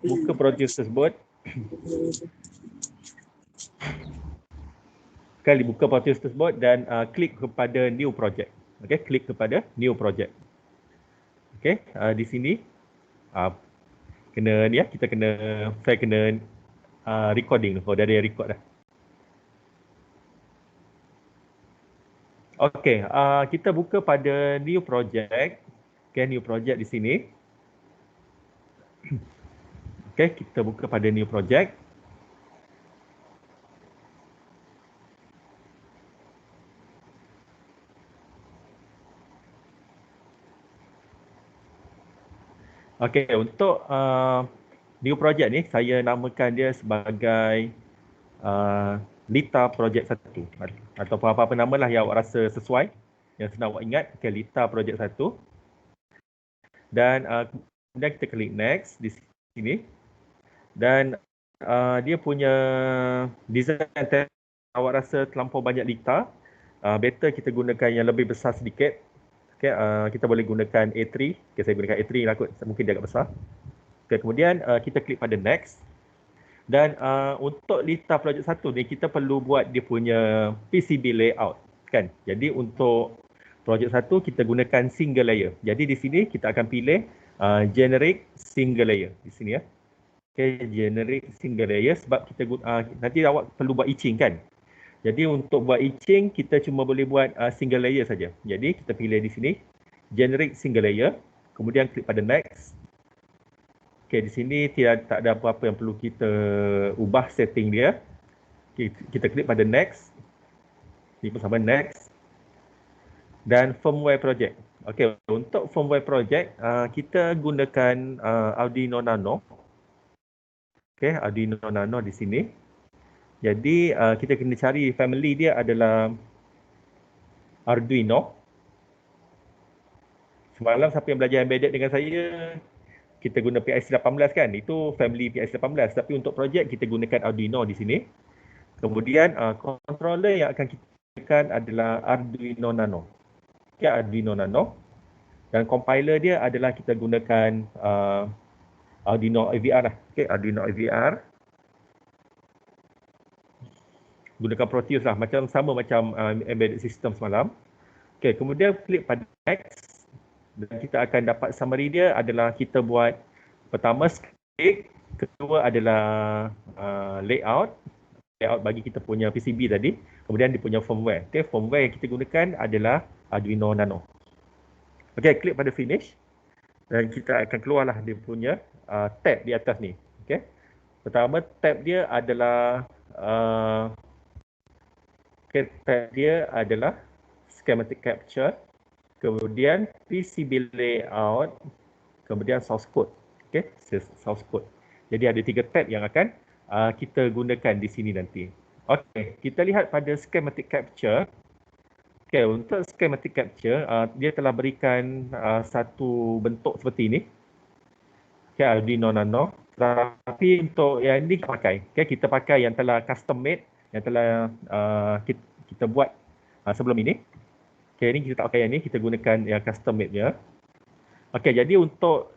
buka project tersebut. Kali buka project tersebut dan klik kepada new project. Okey, klik kepada new project. Okey, di sini kena ni ya, saya kena recording. Oh, dah ada record dah. Okey, kita buka pada new project. Okey, new project di sini. Okey, kita buka pada new project. Okey, untuk new project ni saya namakan dia sebagai Lita Project 1 atau apa-apa nama lah yang awak rasa sesuai, yang senang awak ingat. Okey, Lita Project 1. Dan kemudian kita klik next di sini. Dan dia punya design awak rasa terlampau banyak Lita, better kita gunakan yang lebih besar sedikit. Okay, kita boleh gunakan A3. Okay, saya gunakan A3 lah kot, mungkin dia agak besar. Okay, kemudian kita klik pada next. Dan untuk Lita Project 1 ni kita perlu buat dia punya PCB layout kan. Jadi untuk Project 1 kita gunakan single layer. Jadi di sini kita akan pilih generate single layer di sini ya. Okay, generate single layer sebab kita nanti awak perlu buat etching kan. Jadi untuk buat etching kita cuma boleh buat single layer saja. Jadi kita pilih di sini generate single layer, kemudian klik pada next. Okey, di sini tak ada apa-apa yang perlu kita ubah setting dia. Okay, kita klik pada next. Ini pun sama next. Dan firmware project. Okey, untuk firmware project kita gunakan Arduino Nano. Okey, Arduino Nano di sini. Jadi kita kena cari family dia adalah Arduino. Semalam siapa yang belajar embedded dengan saya, kita guna PIC18 kan, itu family PIC18. Tapi untuk projek kita gunakan Arduino di sini. Kemudian controller yang akan kita gunakan adalah Arduino Nano. Okay, Arduino Nano. Dan compiler dia adalah kita gunakan Arduino IVR lah. Okay, Arduino IVR. Gunakan Proteus lah, sama macam embedded system semalam. Okay, kemudian klik pada next. Dan kita akan dapat summary dia adalah kita buat pertama script, kedua adalah layout bagi kita punya PCB tadi, kemudian dia punya firmware. Okay, firmware yang kita gunakan adalah Arduino Nano. Okay, klik pada finish dan kita akan keluarlah dia punya tab di atas ni. Okay, pertama tab dia adalah tab dia adalah schematic capture, kemudian PCB layout, kemudian source code. Okay, source code. Jadi ada 3 tab yang akan kita gunakan di sini nanti. Okay, kita lihat pada schematic capture. Okay, untuk schematic capture, dia telah berikan satu bentuk seperti ini. Okay, Arduino Nano. Tapi untuk yang ini kita pakai. Okay, kita pakai yang telah custom made, yang telah kita buat sebelum ini. Okay, ini kita tak pakai yang ni, kita gunakan yang custom made-nya. Okay, jadi untuk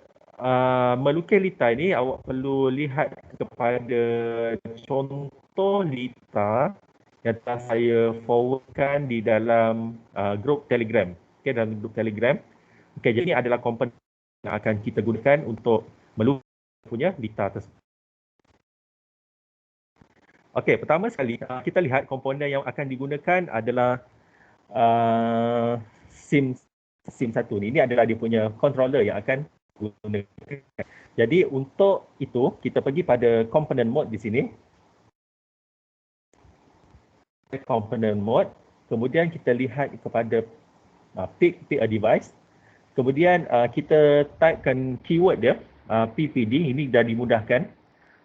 melukis Lita ni, awak perlu lihat kepada contoh Lita yang telah saya forwardkan di dalam grup Telegram. Okay, dalam grup Telegram. Okay, jadi ini adalah komponen yang akan kita gunakan untuk melukis punya Lita tersebut. Okay, pertama sekali kita lihat komponen yang akan digunakan adalah SIM1 ni. Ini adalah dia punya controller yang akan gunakan. Jadi untuk itu kita pergi pada component mode di sini. Component mode. Kemudian kita lihat kepada pick a device. Kemudian kita typekan keyword dia PPD. Ini dah dimudahkan.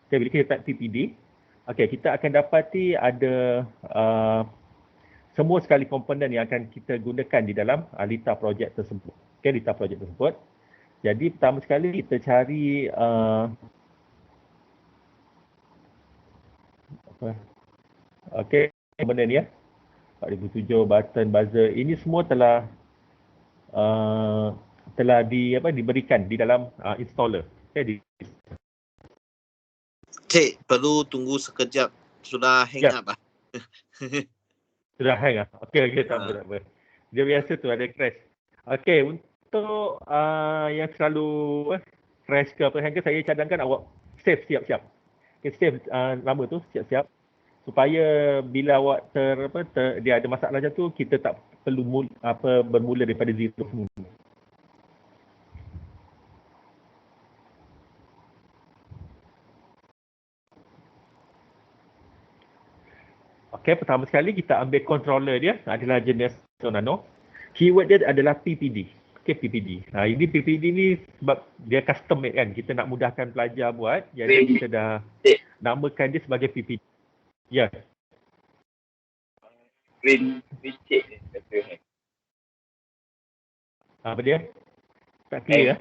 Okay, bila kita type PPD, okay, kita akan dapati ada semua sekali komponen yang akan kita gunakan di dalam Lita project tersebut. Okay, Lita project tersebut. Jadi pertama sekali kita cari okay, komponen ya. 4007 button buzzer ini semua telah diberikan di dalam installer. Okay, Cik, perlu tunggu sekejap. Sudah hang Ya, up lah. sudah hang ah. Okey, tak apa, tak apa. Dia biasa tu ada crash. Okey, untuk yang selalu crash ke apa hang ke, saya cadangkan awak save siap-siap. Okey, save nama tu siap-siap supaya bila awak dia ada masalah macam tu, kita tak perlu bermula daripada zero semula. Okey, pertama sekali kita ambil controller dia adalah jenis Nano. Keyword dia adalah PPD. Okey, PPD. Ini PPD ni sebab dia custom made kan. Kita nak mudahkan pelajar buat. Jadi kita dah namakan dia sebagai PPD. Ya. Green cik ni kata Apa dia? Tak clear lah.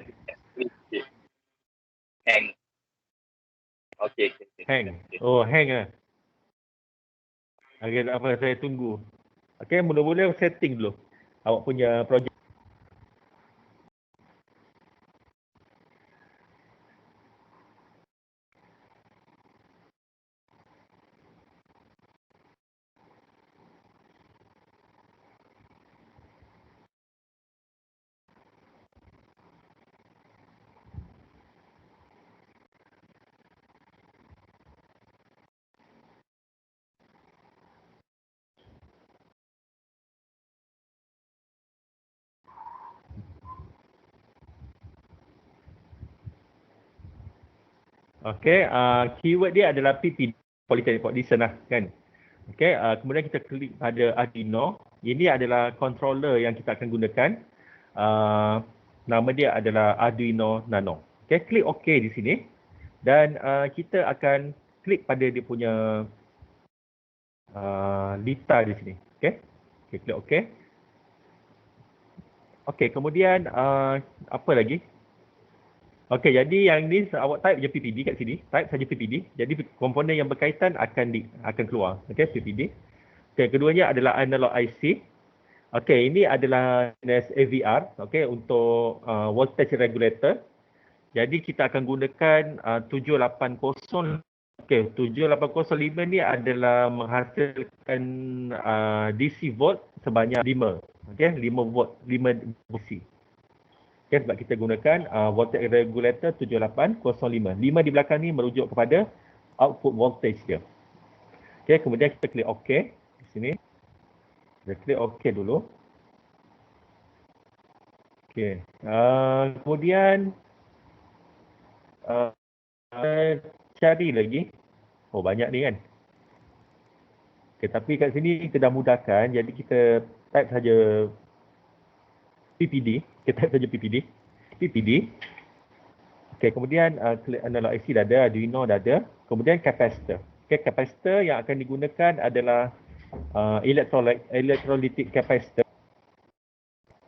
green cik. Hang. Okey. Hang. Oh, hang lah. Okey, tak apa. Saya tunggu. Okey, mula-mula setting dulu. Awak punya projek. Okey, keyword dia adalah PPD. Polytechnic Audition lah kan. Okey, kemudian kita klik pada Arduino. Ini adalah controller yang kita akan gunakan. Nama dia adalah Arduino Nano. Okey, klik OK di sini. Dan kita akan klik pada dia punya lita di sini. Okey. Okay, klik OK. Okey, kemudian apa lagi? Okey, jadi yang ni awak type je PPD kat sini. Type saja PPD. Jadi komponen yang berkaitan akan keluar. Okey, PPD. Okey, keduanya adalah analog IC. Okey, ini adalah jenis AVR, okey, untuk voltage regulator. Jadi kita akan gunakan 780. Okey, 7805 ni adalah menghasilkan DC volt sebanyak 5. Okey, 5 volt, 5 DC. Okey, sebab kita gunakan voltage regulator 7805. 5 di belakang ni merujuk kepada output voltage dia. Okey, kemudian kita klik OK di sini. Kita klik OK dulu. Okey. Kemudian cari lagi. Oh, banyak ni kan. Okey, tapi kat sini kita dah mudahkan. Jadi kita type saja PPD. Kita type saja PPD. PPD. Okey, kemudian klik analog IC dah ada, Arduino dah ada. Kemudian capacitor. Okey, capacitor yang akan digunakan adalah electrolytic capacitor.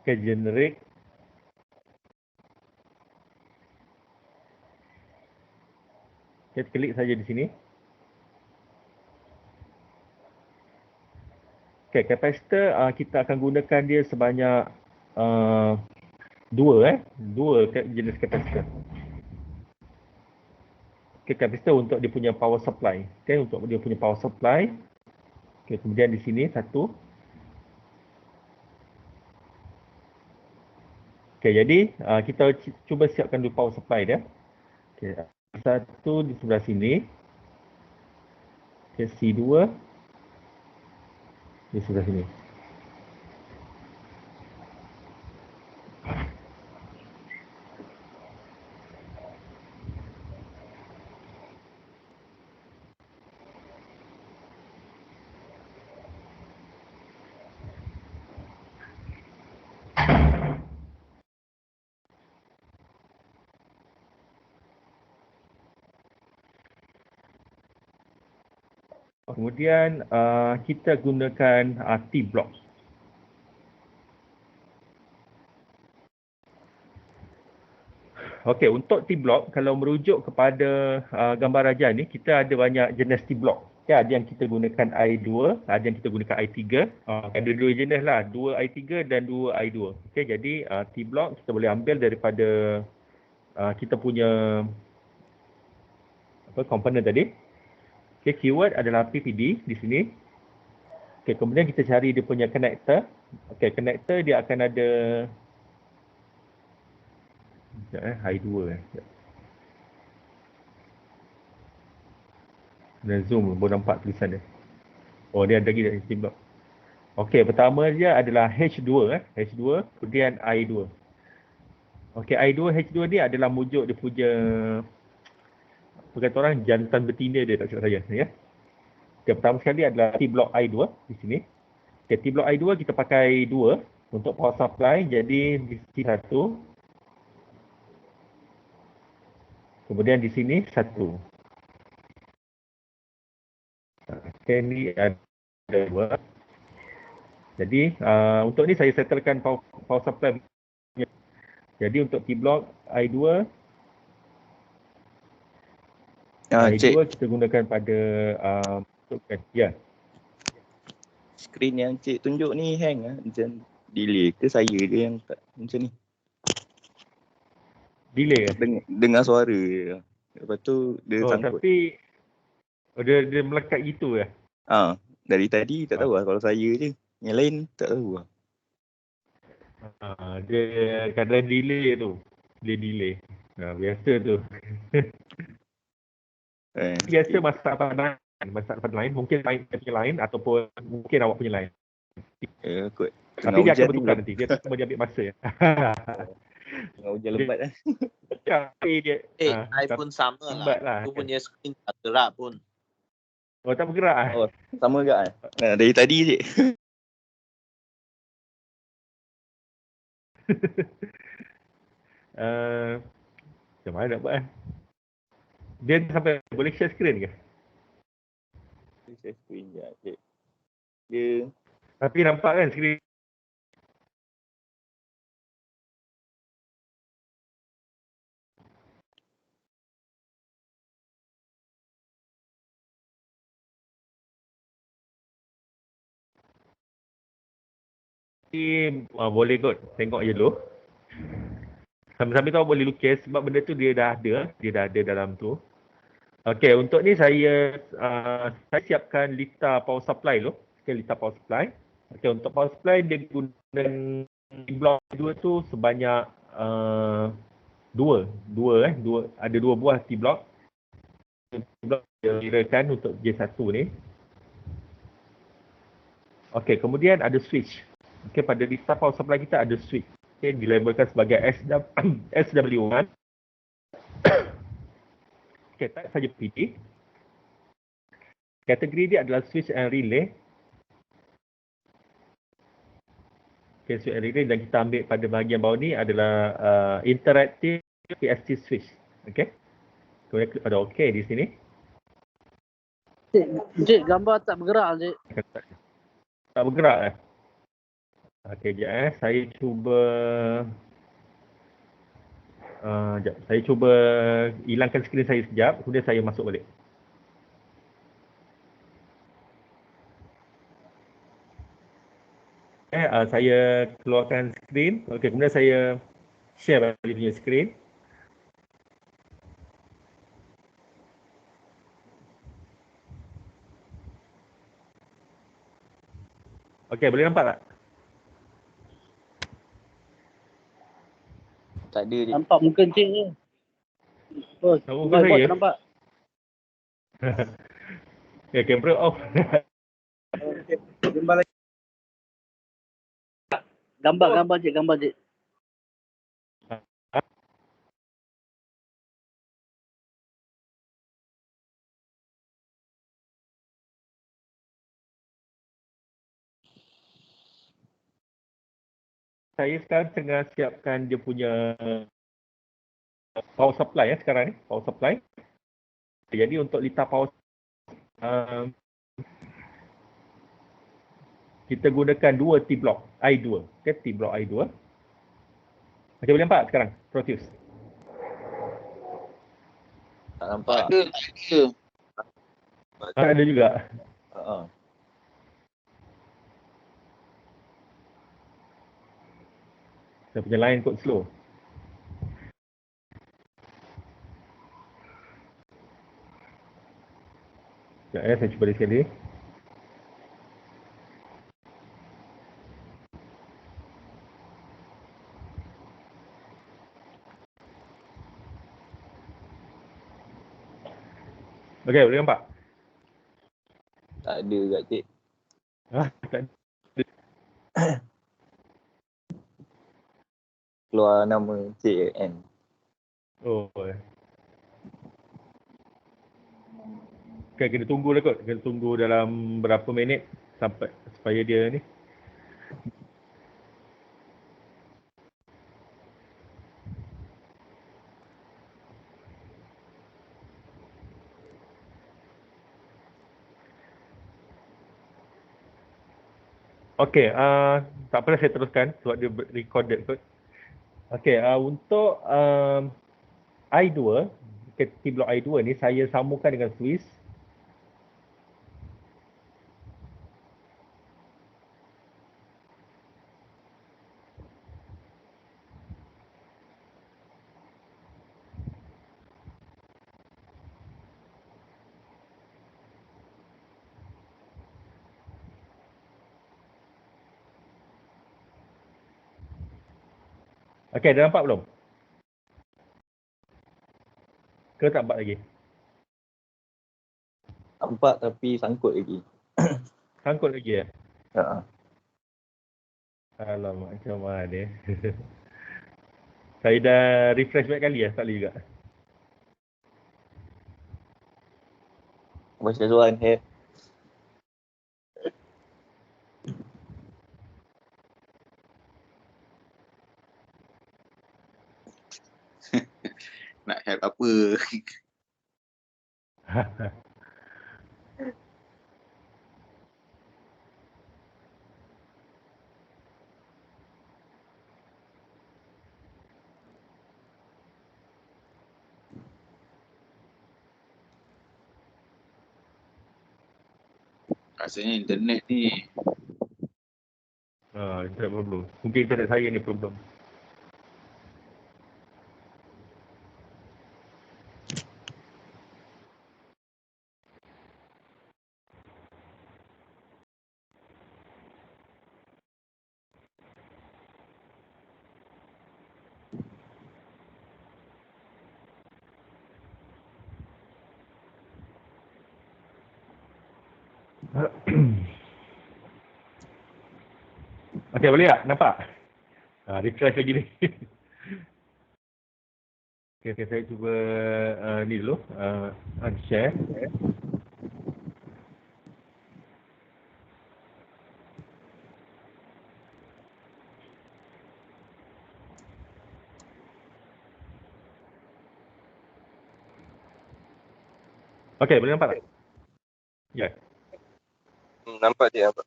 Okey, generate. Kita klik saja di sini. Okey, capacitor kita akan gunakan dia sebanyak dua jenis capacitor. Okey, capacitor untuk dia punya power supply. Okey, untuk dia punya power supply. Okey, kemudian di sini satu. Okey, jadi kita cuba siapkan dulu power supply dia. Okey, satu di sebelah sini. Okey, C2 di sebelah sini. Kemudian kita gunakan T-block. Okey, untuk T-block, kalau merujuk kepada gambar raja ni, kita ada banyak jenis T-block. Okay, ada yang kita gunakan I2, ada yang kita gunakan I3. Ada dua jenis lah, 2 I3 dan 2 I2. Okey, jadi T-block kita boleh ambil daripada kita punya komponen tadi. Okay, keyword adalah PPD di sini. Okay, kemudian kita cari dia punya connector. Okay, connector dia akan ada high 2 Dan zoom boleh nampak tulisan dia. Oh, dia ada lagi dari block. Okey, pertama dia adalah H2 H2 kemudian I2. Okey, I2 H2 ni adalah mujuk dia punya apa kata orang jantan betina dia tak silap saya ya. Okay, pertama sekali adalah T block I2 di sini. Okay, T block I2 kita pakai 2 untuk power supply, jadi di sini 1. Kemudian di sini 1. Okay, ni ada 2. Jadi untuk ni saya settlekan power supply. Jadi untuk T block I2 Cik, I2 kita gunakan pada ya. skrin yang cik tunjuk ni hang macam delay ke saya je yang tak macam ni? Delay Dengar suara je. Lepas tu dia sangkut. Tapi dia melekat gitu ya. Dari tadi tak tahu lah kalau saya je. Yang lain tak tahu lah. Dia kadang delay tu. Dia delay. Biasa tu. Biasa masak pada lain. Mungkin lain punya lain ataupun mungkin awak punya lain. Kot. Tapi dia akan bertukar nanti. Dia cuma dia ambil masa ya. Tengah hujan lebat lah. Tapi dia iPhone sama lah. Aku punya skrin tak gerak pun. Oh, tak bergerak ah. Oh, sama ke kan? Dari tadi cik. Macam mana nak buat Dia sampai boleh share screen ke? Share screen je cik. Dia Tapi nampak kan screen? Boleh kot tengok je dulu. Sambil-sambil tu boleh lukis sebab benda tu dia dah ada dalam tu. Okey, untuk ni saya siapkan lista power supply dulu. Lista power supply. Okey, untuk power supply dia gunakan blok 2 tu sebanyak dua ada 2 buah T block. Blok dia kirakan untuk J1 ni. Okey, kemudian ada switch. Okey, pada lista power supply kita ada switch. Okey, dilabelkan sebagai SW1. Okey, type saja PD. Kategori dia adalah switch and relay. Okey, switch and relay dan kita ambil pada bahagian bawah ni adalah interactive PST switch. Okey. Kemudian klik pada OK di sini. Cik, gambar tak bergerak cik. Tak bergerak Okey, sekejap saya cuba saya cuba hilangkan skrin saya sekejap, kemudian saya masuk balik. Saya keluarkan skrin. Okey, kemudian saya share balik punya skrin. Okey, boleh nampak tak? tak ada je. Nampak muka cik je. Oh, Nampak buat saya? tak nampak. Ya, kamera off. Gambar cik. Saya sekarang tengah siapkan dia punya power supply sekarang ni, power supply. Jadi untuk lita power kita gunakan 2 T block I2. Okay, T block I2. Okey, boleh nampak sekarang? Proteus. Tak nampak. Ada juga. Saya punya line kod slow. Sekejap saya cuba lagi sekali. Okey, boleh nampak? Tak ada kat cik. Tak ada. Keluar nama cik N. Oh. Okay, kena tunggu lah kot. Kena tunggu dalam berapa minit sampai supaya dia ni. Okey, tak apalah saya teruskan sebab dia recorded kot. Okey, untuk I2, aktiviti blok I2 ni saya sambungkan dengan Swiss. Okey, dah nampak belum? Ke tak nampak lagi? Nampak tapi sangkut lagi. Sangkut lagi ya? Ha. Alamak, macam mana dia? Saya dah refresh banyak kali ya, tak boleh juga. Baca Zuan head. Nak help apa? Rasanya internet ni Internet problem. Mungkin internet saya ni problem. Okey, boleh tak? Nampak? Refresh lagi ni. Okey, saya cuba ni dulu. Unshare. Okey, boleh nampak tak? Ya. Nampak je, nampak.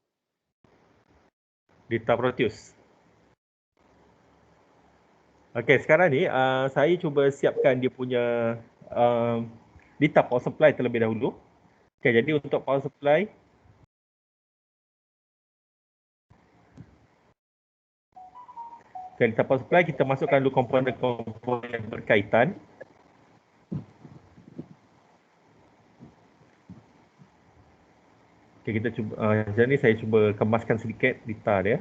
Data Proteus. Okey, sekarang ni saya cuba siapkan dia punya data power supply terlebih dahulu. Okey, jadi untuk power supply, data power supply kita masukkan dulu komponen-komponen berkaitan. Okey, kita cuba jadi ni saya cuba kemaskan sedikit data dia.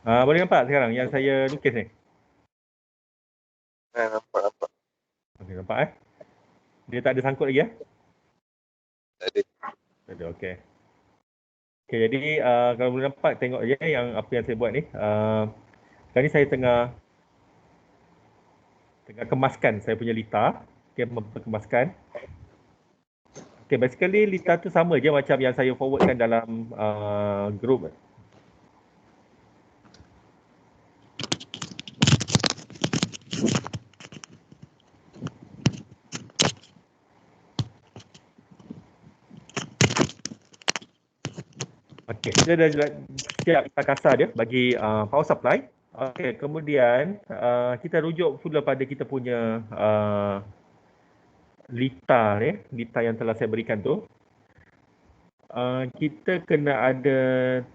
Boleh nampak sekarang yang saya lukis ni? Nampak. Okey, nampak Dia tak ada sangkut lagi Tak ada. Tak ada, okey. Okey, jadi kalau boleh nampak, tengok je yang apa yang saya buat ni. Sekarang ni saya tengah kemaskan saya punya Lita. Okey, memperkemaskan. Okey, basically Lita tu sama je macam yang saya forwardkan dalam group. Okay, kita dah siap kita kasar dia bagi power supply. Okey, kemudian kita rujuk pula pada kita punya lita yang telah saya berikan tu. Kita kena ada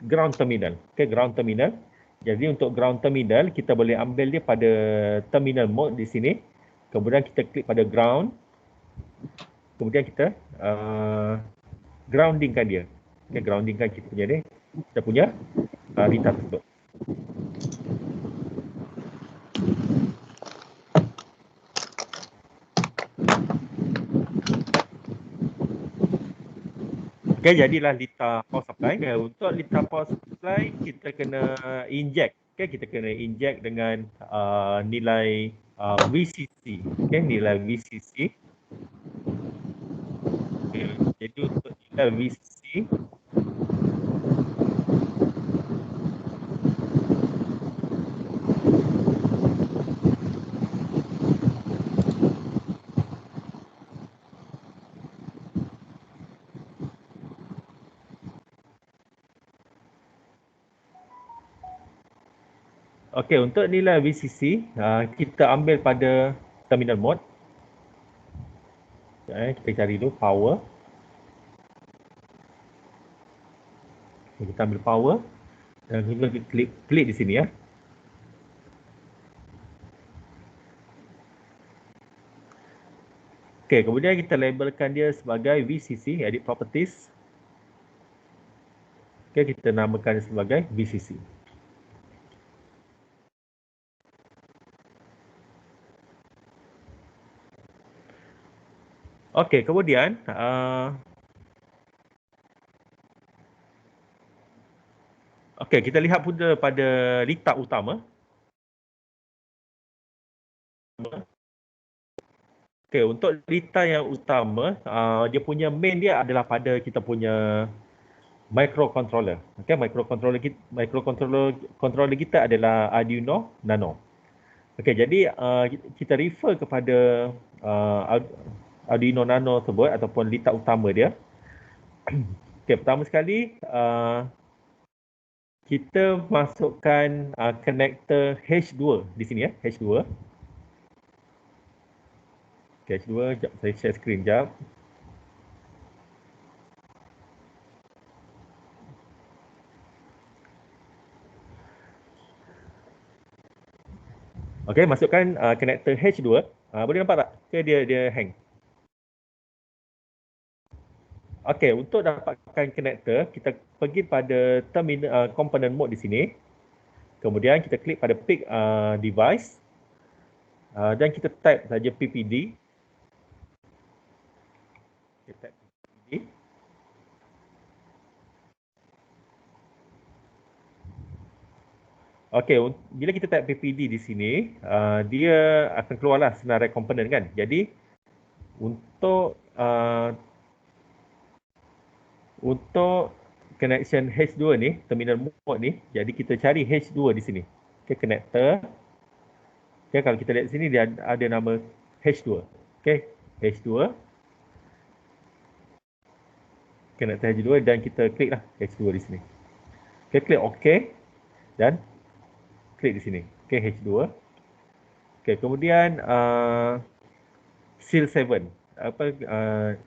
ground terminal. Okey, ground terminal. Jadi untuk ground terminal kita boleh ambil dia pada terminal mode di sini. Kemudian kita klik pada ground. Kemudian kita groundingkan dia. Okey, groundingkan kita punya ni. Kita punya lita tersebut. Okay, jadilah lita power supply. Okay, untuk lita power supply kita kena inject. Okay, kita kena inject dengan nilai VCC. Okay, nilai VCC. Okay, jadi untuk nilai VCC Okey, untuk nilai VCC, kita ambil pada terminal mode. Kita cari dulu power. Kita ambil power dan kita klik di sini ya. Okey, kemudian kita labelkan dia sebagai VCC, edit properties. Okey, kita namakan dia sebagai VCC. Okey, kemudian okey, kita lihat pula pada lita utama. Okey, untuk lita yang utama, dia punya main dia adalah pada kita punya microcontroller. Okey, microcontroller kita adalah Arduino Nano. Okey, jadi kita refer kepada Arduino Nano tersebut ataupun lita utama dia. Okey, pertama sekali kita masukkan connector H2 di sini ya, H2. Okey, H2, jap saya share screen jap. Okey, masukkan connector H2. Boleh nampak tak? Okey, dia hang. Okey, untuk dapatkan connector, kita pergi pada terminal component mode di sini. Kemudian kita klik pada pick device dan kita type saja PPD. Kita type PPD. Okey, bila kita type PPD di sini, dia akan keluarlah senarai komponen kan. Jadi untuk connection H2 ni, terminal mode ni, jadi kita cari H2 di sini. Okey, connector. Okey, kalau kita lihat di sini dia ada nama H2. Okey, H2. Connector H2 dan kita kliklah H2 di sini. Okey, klik OK dan klik di sini. Okey, H2. Okey, kemudian SIL7.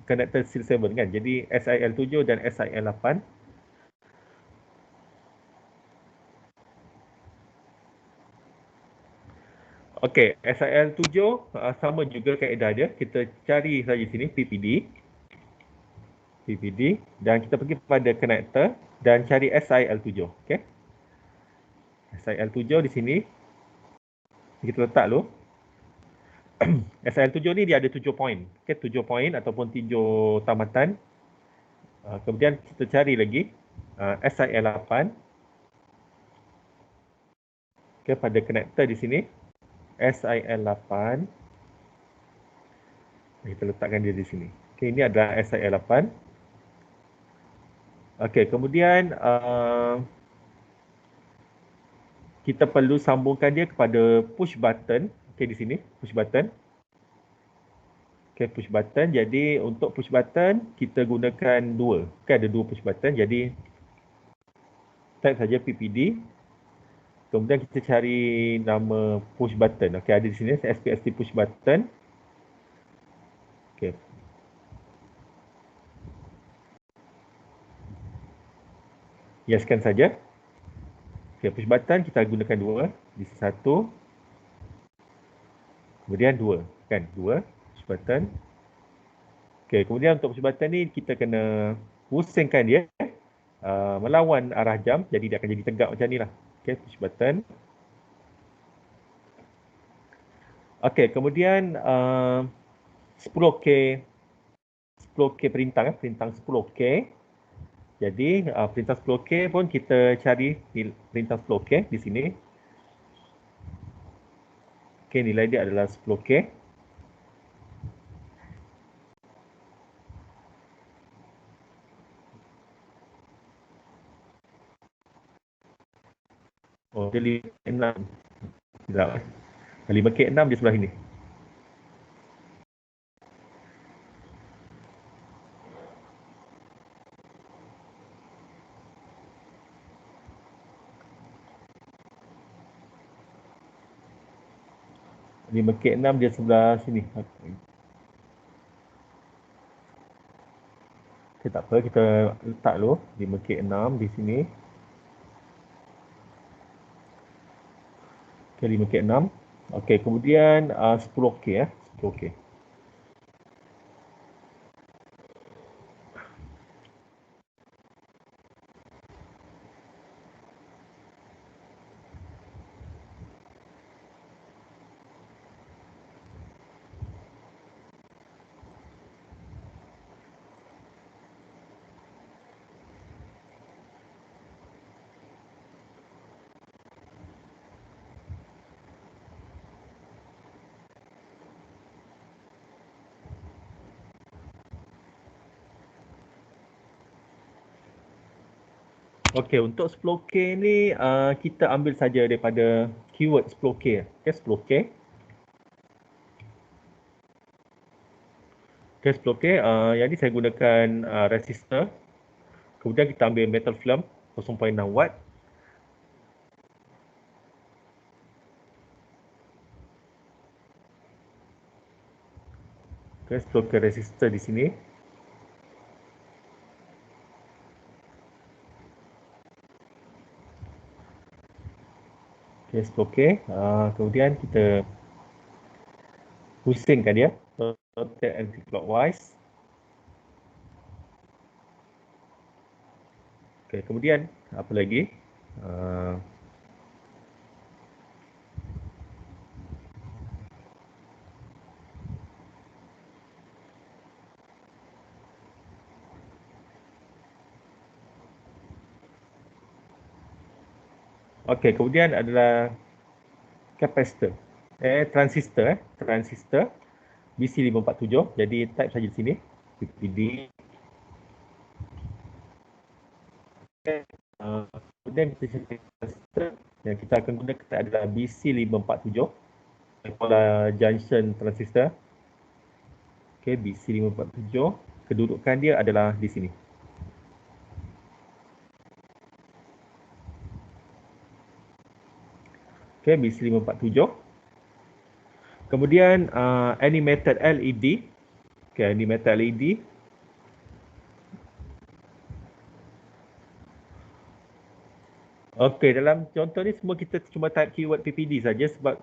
Connector SIL7 kan. Jadi SIL7 dan SIL8. Okey, SIL7 sama juga kaedah dia. Kita cari saja sini PPD dan kita pergi pada connector dan cari SIL7. Okey. SIL7 di sini. Kita letak dulu. SIL7 ni dia ada 7 poin. Okey, 7 poin ataupun 7 tamatan. Kemudian kita cari lagi SIL8. Okey, pada connector di sini. SIL8. Kita letakkan dia di sini. Okey, ini adalah SIL8. Okey, kemudian kita perlu sambungkan dia kepada push button. Okey, di sini push button. Okey, push button. Jadi untuk push button kita gunakan dua. Okey, ada dua push button. Jadi type saja PPD. Kemudian kita cari nama push button. Okey, ada di sini SPST push button. Okey. Yeskan saja. Okey, push button kita gunakan 2. Di sini 1. Kemudian 2, kan? 2 push button. Okey, kemudian untuk push button ni kita kena pusingkan dia melawan arah jam, jadi dia akan jadi tegak macam ni lah. Okey, push button. Okey, kemudian 10K perintang, perintang 10K. Jadi perintang 10K pun kita cari perintang 10K di sini. Okey, nilai dia adalah 10K. Oh, dia 5K6. Tidak. 5K6 di sebelah ini. K6 dia sebelah sini. Okay, tak apa, kita letak dulu 5K6 di sini. Okay, 5K6. Okay, kemudian 10K ya, 10K. Okey, untuk 10K ni kita ambil saja daripada keyword 10K. Okey, 10K. Okey, 10K. Yang ni saya gunakan resistor. Kemudian kita ambil metal film 0.6 watt. Okey, 10K resistor di sini. Okey, 10K. Kemudian kita pusingkan dia, rotate anti-clockwise. Okey, kemudian apa lagi? Okey, kemudian adalah capacitor. Transistor, transistor BC547. Jadi type saja di sini, PPD. Kemudian kita cari transistor yang kita akan gunakan adalah BC547, polar junction transistor. Okey, BC547. Kedudukan dia adalah di sini. Okey, BC547. Kemudian animated LED. Okey, animated LED. Okey, dalam contoh ni semua kita cuma type keyword PPD saja sebab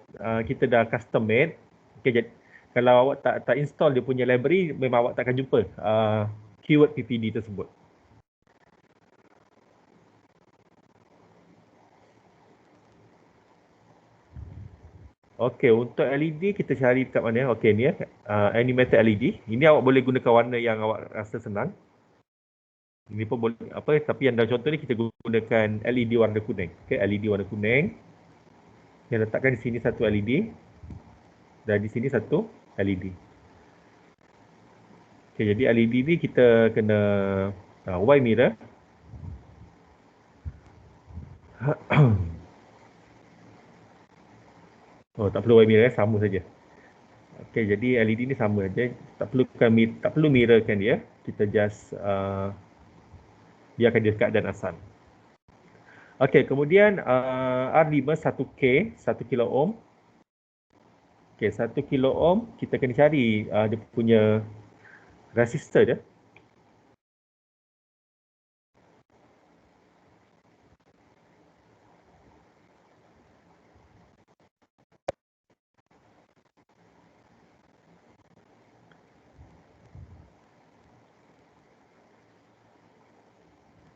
kita dah custom made. Okey, jadi kalau awak tak install dia punya library, memang awak tak akan jumpa keyword PPD tersebut. Okey, untuk LED kita cari dekat mana? Okey, ni animated LED. Ini awak boleh gunakan warna yang awak rasa senang. Ini pun boleh apa, tapi yang dalam contoh ni kita gunakan LED warna kuning. Okey, LED warna kuning. Yang letakkan di sini satu LED dan di sini satu LED. Okey, jadi LED ni kita kena Y mirror. Oh, tak perlu Y mirror, sama saja. Okey, jadi LED ni sama saja. Tak perlu mirrorkan dia. Kita just biarkan dia dekat keadaan asal. Okey, kemudian R5 1K, 1 kilo ohm. Okey, 1 kilo ohm kita kena cari dia punya resistor dia.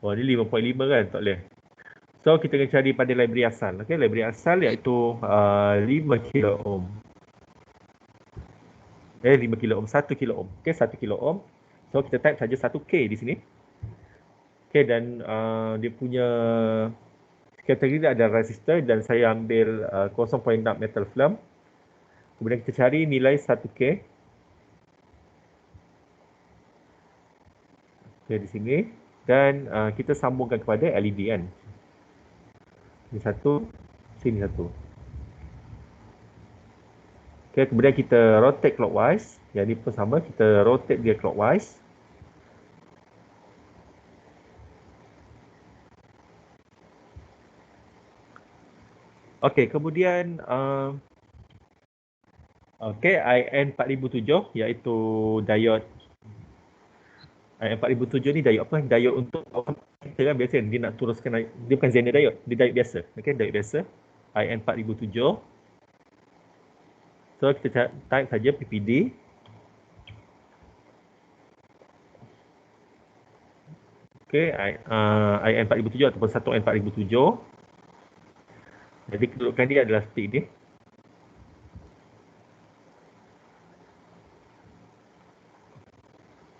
Oh, ni 5.5 kan, tak boleh. So kita kena cari pada library asal. Okey, library asal iaitu 5 kilo ohm. 5 kilo ohm, 1 kilo ohm. Okey, 1 kilo ohm. So kita type saja 1K di sini. Okey, dan dia punya kategori dia ada resistor dan saya ambil 0.6 metal film. Kemudian kita cari nilai 1K. Okey, di sini. Dan kita sambungkan kepada LED kan. Ini satu, sini satu. Okay, kemudian kita rotate clockwise. Yang ini pun sama, kita rotate dia clockwise. Okey, kemudian IN4007 iaitu diode. IN4007 ni diode apa? Diode untuk kita kan biasa dia nak teruskan, dia bukan Zener diode, dia diode biasa. Okey, diode biasa. IN4007. So kita type saja PPD. Okey, IN4007 ataupun 1N4007. Jadi kedudukan dia adalah seperti ini.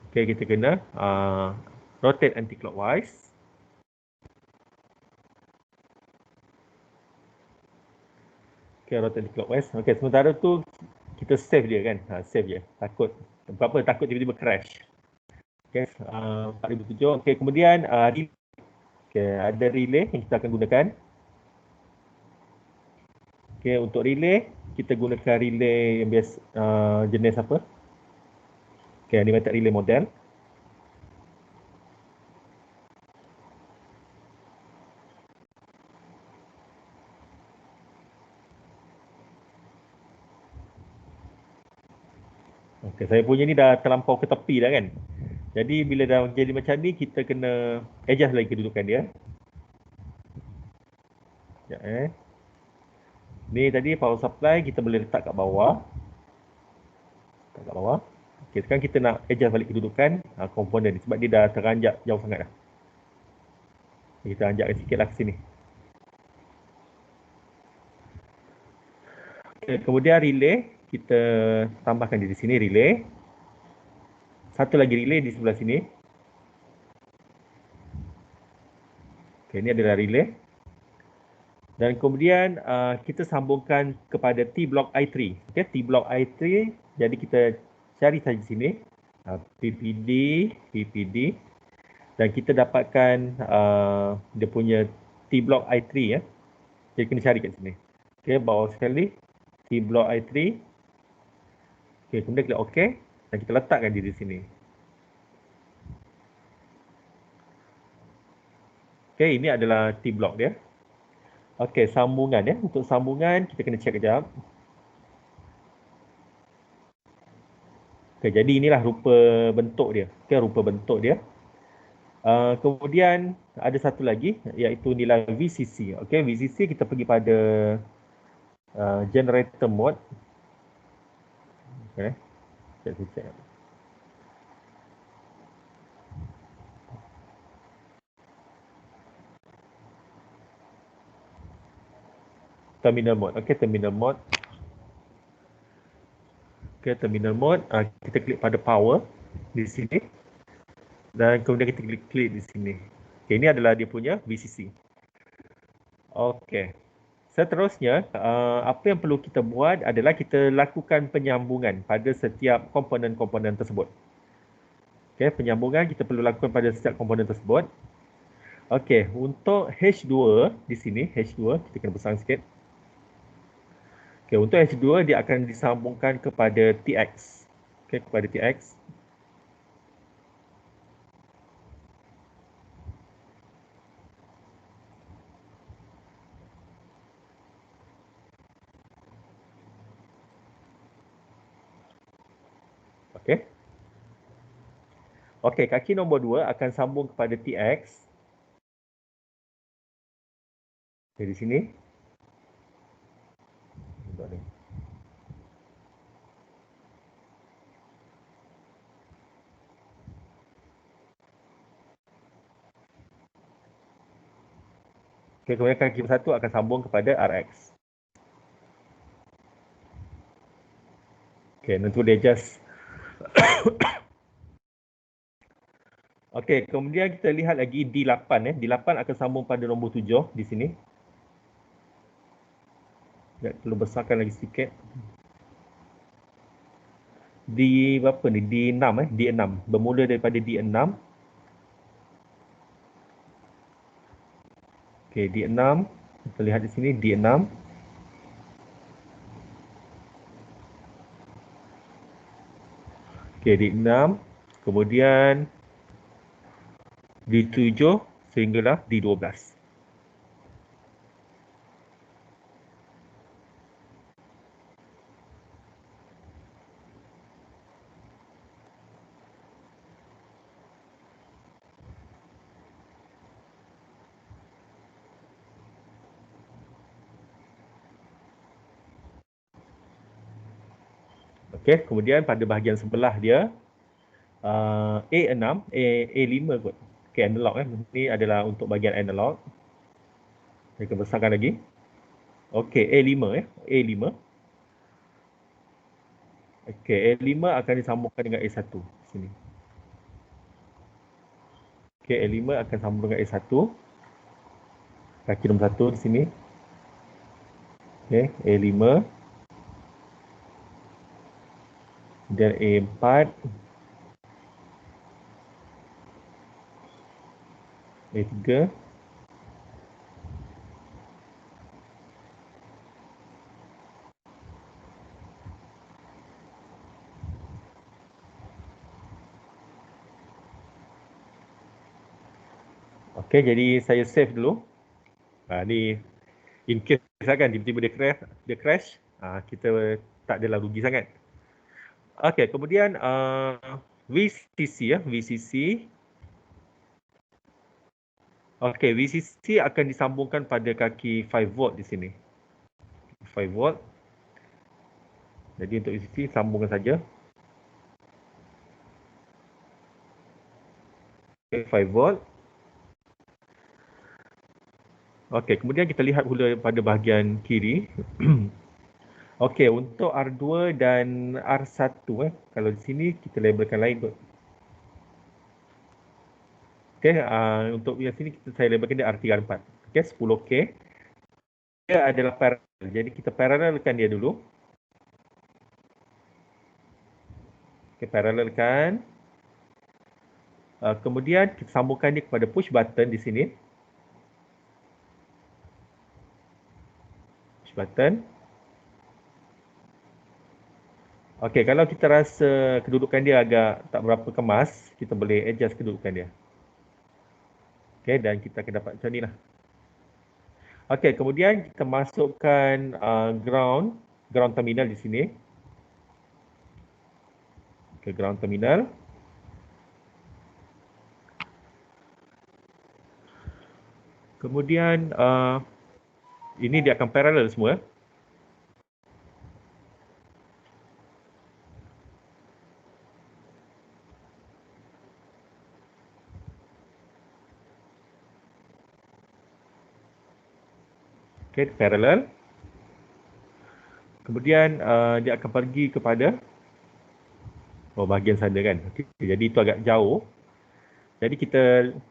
Okey, kita kena rotate anti-clockwise. Okey, rotate anti-clockwise. Okey, sementara tu kita save dia kan. Save je. Takut. Apa, takut tiba-tiba crash. Okey, 4007. Okey, kemudian ada relay yang kita akan gunakan. Okey, untuk relay kita gunakan relay yang biasa jenis apa? Okey, animated relay model. Okey, saya punya ni dah terlampau ke tepi dah kan. Jadi bila dah jadi macam ni, kita kena adjust lagi kedudukan dia. Sekejap Ni tadi power supply kita boleh letak kat bawah. Letak kat bawah. Okey, sekarang kita nak adjust balik kedudukan komponen ni sebab dia dah teranjak jauh sangat dah. Kita anjakkan sikit lah ke sini. Okay, kemudian relay, kita tambahkan di sini relay. Satu lagi relay di sebelah sini. Okay, ini adalah relay. Dan kemudian kita sambungkan kepada T-block I3. Okay, T-block I3, jadi kita cari saja sini. PPD. Dan kita dapatkan dia punya T-block I3 ya. Jadi kena cari kat sini. Okay, bawah sekali. T-block I3. Okay, kemudian klik OK. Dan kita letakkan di sini. Okay, ini adalah T-block dia. Okay, sambungan ya. Untuk sambungan, kita kena check kejap. Okay, jadi inilah rupa bentuk dia. Okay, rupa bentuk dia. Kemudian ada satu lagi, iaitu nilai VCC. Okay, VCC kita pergi pada generator mode. Okay, saya check. Terminal mode. Okay, terminal mode. Okay, terminal mode. Kita klik pada power di sini. Dan kemudian kita klik di sini. Okay, ini adalah dia punya VCC. Okay. Seterusnya, apa yang perlu kita buat adalah kita lakukan penyambungan pada setiap komponen-komponen tersebut. Okay, penyambungan kita perlu lakukan pada setiap komponen tersebut. Okay, untuk H2 di sini, H2 kita kena besar sikit. Okay, untuk H2 dia akan disambungkan kepada TX. Okay, kepada TX. Okey, kaki nombor 2 akan sambung kepada TX. Okay, di sini. Okay, kemudian kaki satu akan sambung kepada RX. Okay, tentu dia just. Okey, kemudian kita lihat lagi D8 D8 akan sambung pada nombor 7 di sini. Ya, perlu besarkan lagi sedikit. D berapa ni? D6 D6. Bermula daripada D6. Okey, D6. Kita lihat di sini D6. Okey, D6. Kemudian D7 sehinggalah D12. Okey, kemudian pada bahagian sebelah dia A6, A5 kot. Okey, analog Ini adalah untuk bahagian analog. Saya akan besarkan lagi. Okey, A5 A5. Okey, A5 akan disambungkan dengan A1 sini. Okey, A5 akan sambung dengan A1. Kaki nombor 1 di sini. Okey, A5. Dan A4. A3. Okey, jadi saya save dulu. Ni in case kan tiba-tiba dia crash, kita tak adalah rugi sangat. Okey, kemudian VCC VCC. Okey, VCC akan disambungkan pada kaki 5 volt di sini. 5 volt. Jadi untuk VCC sambungkan saja. Okey, 5 volt. Okey, kemudian kita lihat pula pada bahagian kiri. Okey, untuk R2 dan R1 kalau di sini kita labelkan lain kot. Okey, untuk yang sini saya labelkan dia R3 R4. Okey, 10K. Dia adalah parallel. Jadi kita parallelkan dia dulu. Okey, parallelkan. Kemudian kita sambungkan dia kepada push button di sini. Push button. Okey, kalau kita rasa kedudukan dia agak tak berapa kemas, kita boleh adjust kedudukan dia. Okey, dan kita akan dapat macam ni lah. Okey, kemudian kita masukkan ground terminal di sini. Okey, ground terminal. Kemudian ini dia akan parallel semua. Okay, parallel. Kemudian dia akan pergi kepada bahagian sana kan. Okay, jadi itu agak jauh. Jadi kita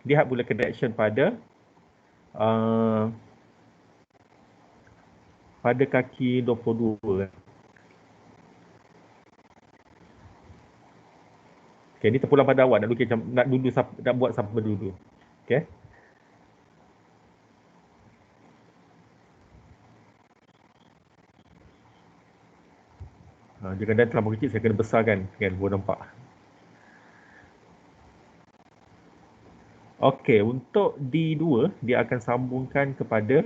lihat pula connection pada kaki 22. Okay, ni terpulang pada awak nak buat sampai dulu. Okay. Jika dah terlalu kecil, saya kena besarkan kan, boleh nampak. Okey, untuk D2 dia akan sambungkan kepada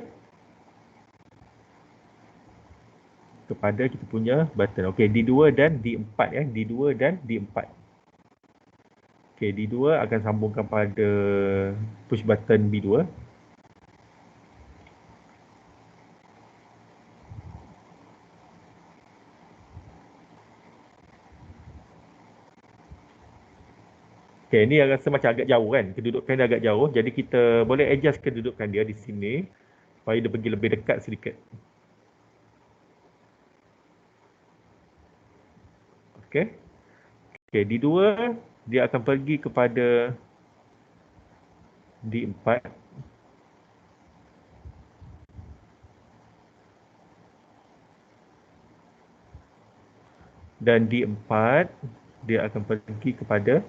kita punya button. Okey, D2 dan D4 D2 dan D4. Okey, D2 akan sambungkan pada push button B2. Okey, ni rasa macam agak jauh kan, kedudukan dia agak jauh. Jadi kita boleh adjust kedudukan dia di sini supaya dia pergi lebih dekat sedikit. Okey. Okey, D2 dia akan pergi kepada D4. Dan D4 dia akan pergi kepada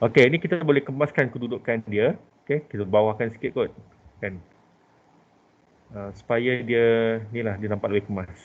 okey, ni kita boleh kemaskan kedudukan dia. Okey, kita bawahkan sikit kot kan. Supaya dia ni lah, dia nampak lebih kemas.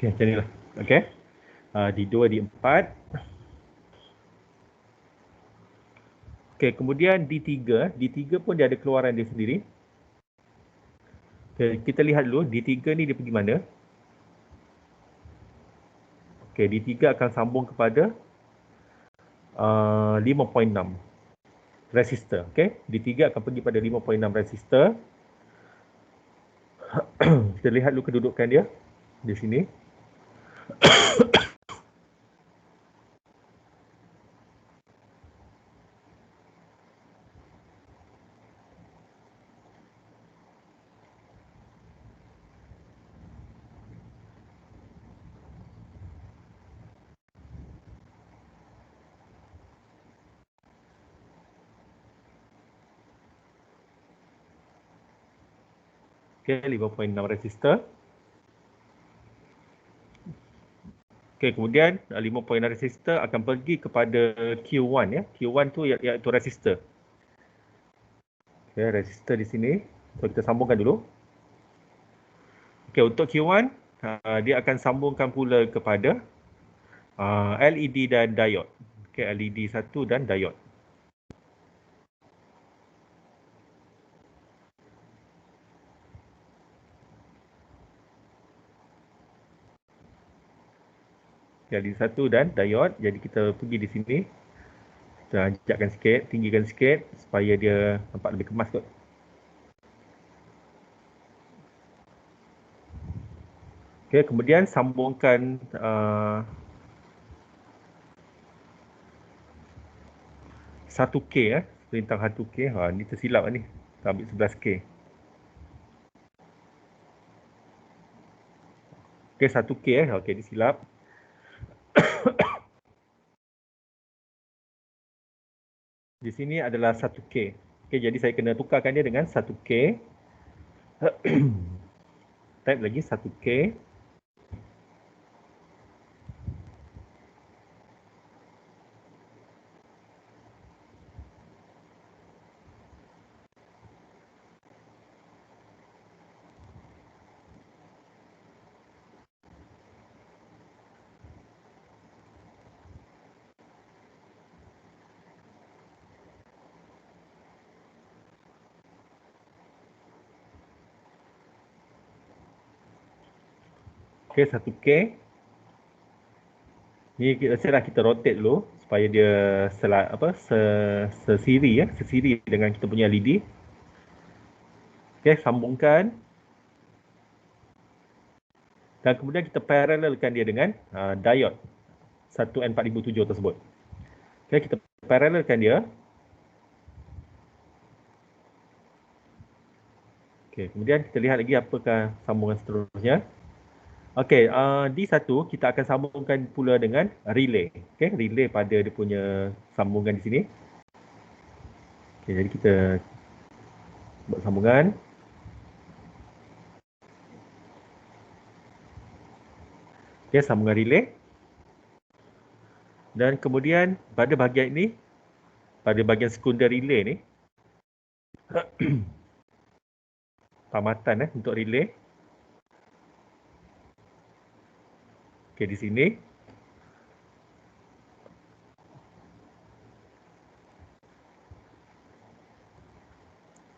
Okey, macam ni lah. Okey. D2, D4. Okey, kemudian D3. D3 pun dia ada keluaran dia sendiri. Okay, kita lihat dulu D3 ni dia pergi mana. Okey, D3 akan sambung kepada 5.6 resistor. Okey, D3 akan pergi pada 5.6 resistor. Kita lihat dulu kedudukan dia di sini. Okey, 5.6 resistor. Okey, kemudian 5.6 resistor akan pergi kepada Q1 ya. Q1 tu iaitu resistor. Okey, resistor di sini. So kita sambungkan dulu. Okey, untuk Q1 dia akan sambungkan pula kepada LED dan diode. Okey, LED 1 dan diode. LED 1 dan diode. Jadi kita pergi di sini. Kita anjakkan sikit, tinggikan sikit supaya dia nampak lebih kemas kot. Okey, kemudian sambungkan 1K perintah 1K. Ni tersilap ni. Kita ambil 11K. Okey, 1K Okey, dia silap. Di sini adalah 1K. Okey, jadi saya kena tukarkan dia dengan 1K. Type lagi 1K. Okey, 1K. Ni kita rotate dulu supaya dia sesiri ya, sesiri dengan kita punya LED. Okey, sambungkan. Dan kemudian kita parallelkan dia dengan diode 1N4007 tersebut. Okey, kita parallelkan dia. Okey, kemudian kita lihat lagi apakah sambungan seterusnya. Okey, D1 kita akan sambungkan pula dengan relay. Okey, relay pada dia punya sambungan di sini. Okey, jadi kita buat sambungan. Okey, sambungan relay. Dan kemudian pada bahagian ini, pada bahagian sekunder relay ni, tamatan untuk relay. Okey, di sini.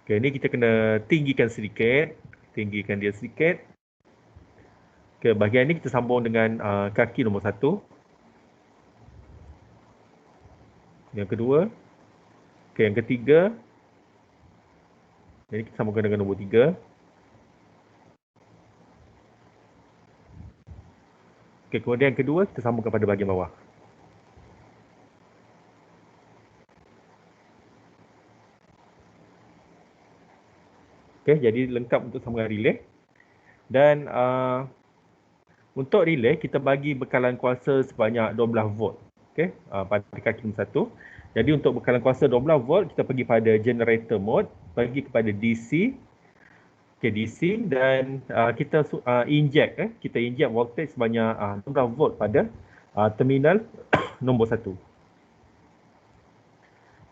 Okey, ni kita kena tinggikan sedikit. Tinggikan dia sedikit. Okey, bahagian ni kita sambung dengan kaki nombor 1. Yang kedua. Okey, yang ketiga. Jadi kita sambungkan dengan nombor 3. Okey, kemudian yang kedua kita sambungkan pada bahagian bawah. Okey, jadi lengkap untuk sambungan relay. Dan untuk relay kita bagi bekalan kuasa sebanyak 12 volt. Okey, pada kaki nombor 1. Jadi untuk bekalan kuasa 12 volt kita pergi pada generator mode, pergi kepada DC. Okey, DC dan kita inject voltage sebanyak 12 volt pada terminal nombor 1.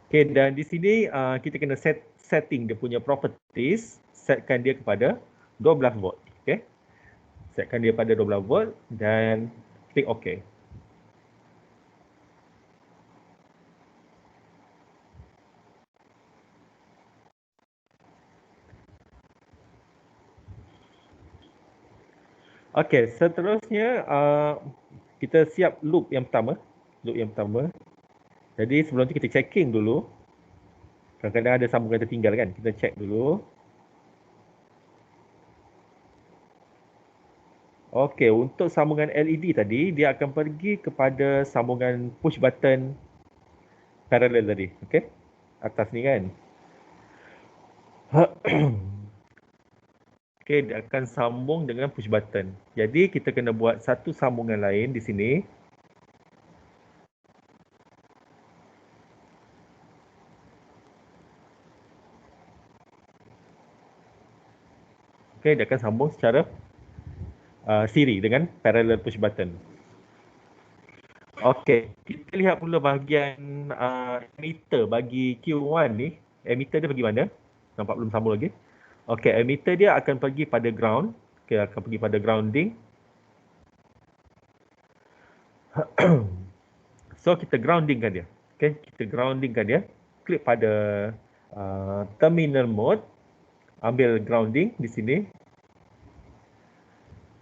Okey, dan di sini kita kena setting dia punya properties, setkan dia kepada 12 volt. Okey. Setkan dia pada 12 volt dan klik OK. Okey, seterusnya kita siap loop yang pertama. Jadi sebelum tu kita checking dulu. Kadang-kadang ada sambungan tertinggal kan. Kita check dulu. Okey, untuk sambungan LED tadi dia akan pergi kepada sambungan push button parallel tadi. Okey. Atas ni kan. Okey, dia akan sambung dengan push button. Jadi kita kena buat satu sambungan lain di sini. Okey, dia akan sambung secara siri dengan parallel push button. Okey, kita lihat pula bahagian emitter bagi Q1 ni. Emitter dia pergi mana? Nampak belum sambung lagi. Okey, emitter dia akan pergi pada ground. Okey, akan pergi pada grounding. So, kita groundingkan dia. Okey, kita groundingkan dia. Klik pada terminal mode. Ambil grounding di sini.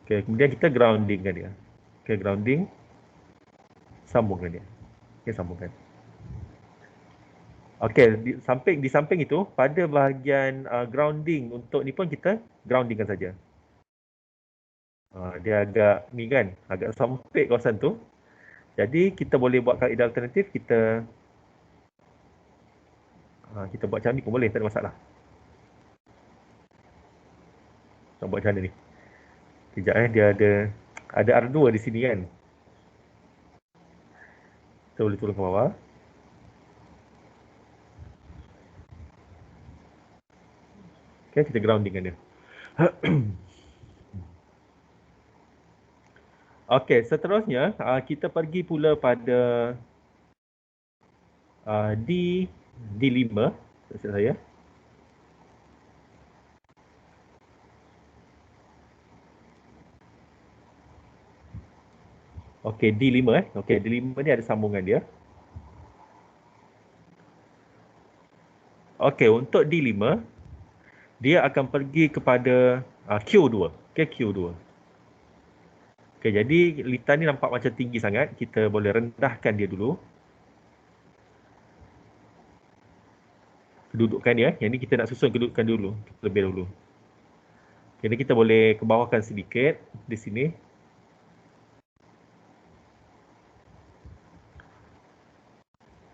Okey, kemudian kita groundingkan dia. Okey, grounding. Sambungkan dia. Okey, sambungkan. Okey, di samping itu, pada bahagian grounding untuk ni pun kita groundingkan saja. Dia agak ni kan, agak sempit kawasan tu. Jadi kita boleh buat kaedah alternatif, kita buat macam ni pun boleh, tak ada masalah. Kita buat macam mana ni? Sekejap dia ada R2 di sini kan. Kita boleh turun ke bawah. Okay, kita groundingkan dia. Okey, seterusnya kita pergi pula pada D5, maksud saya. Okey, D5 Okey, D5 ni ada sambungan dia. Okey, untuk D5 dia akan pergi kepada Q2. Okey, Q2. Okey, jadi litar ni nampak macam tinggi sangat. Kita boleh rendahkan dia dulu. Kedudukan dia. Yang ni kita nak susun kedudukan dulu. Terlebih dahulu. Jadi kita boleh ke bawahkan sedikit di sini.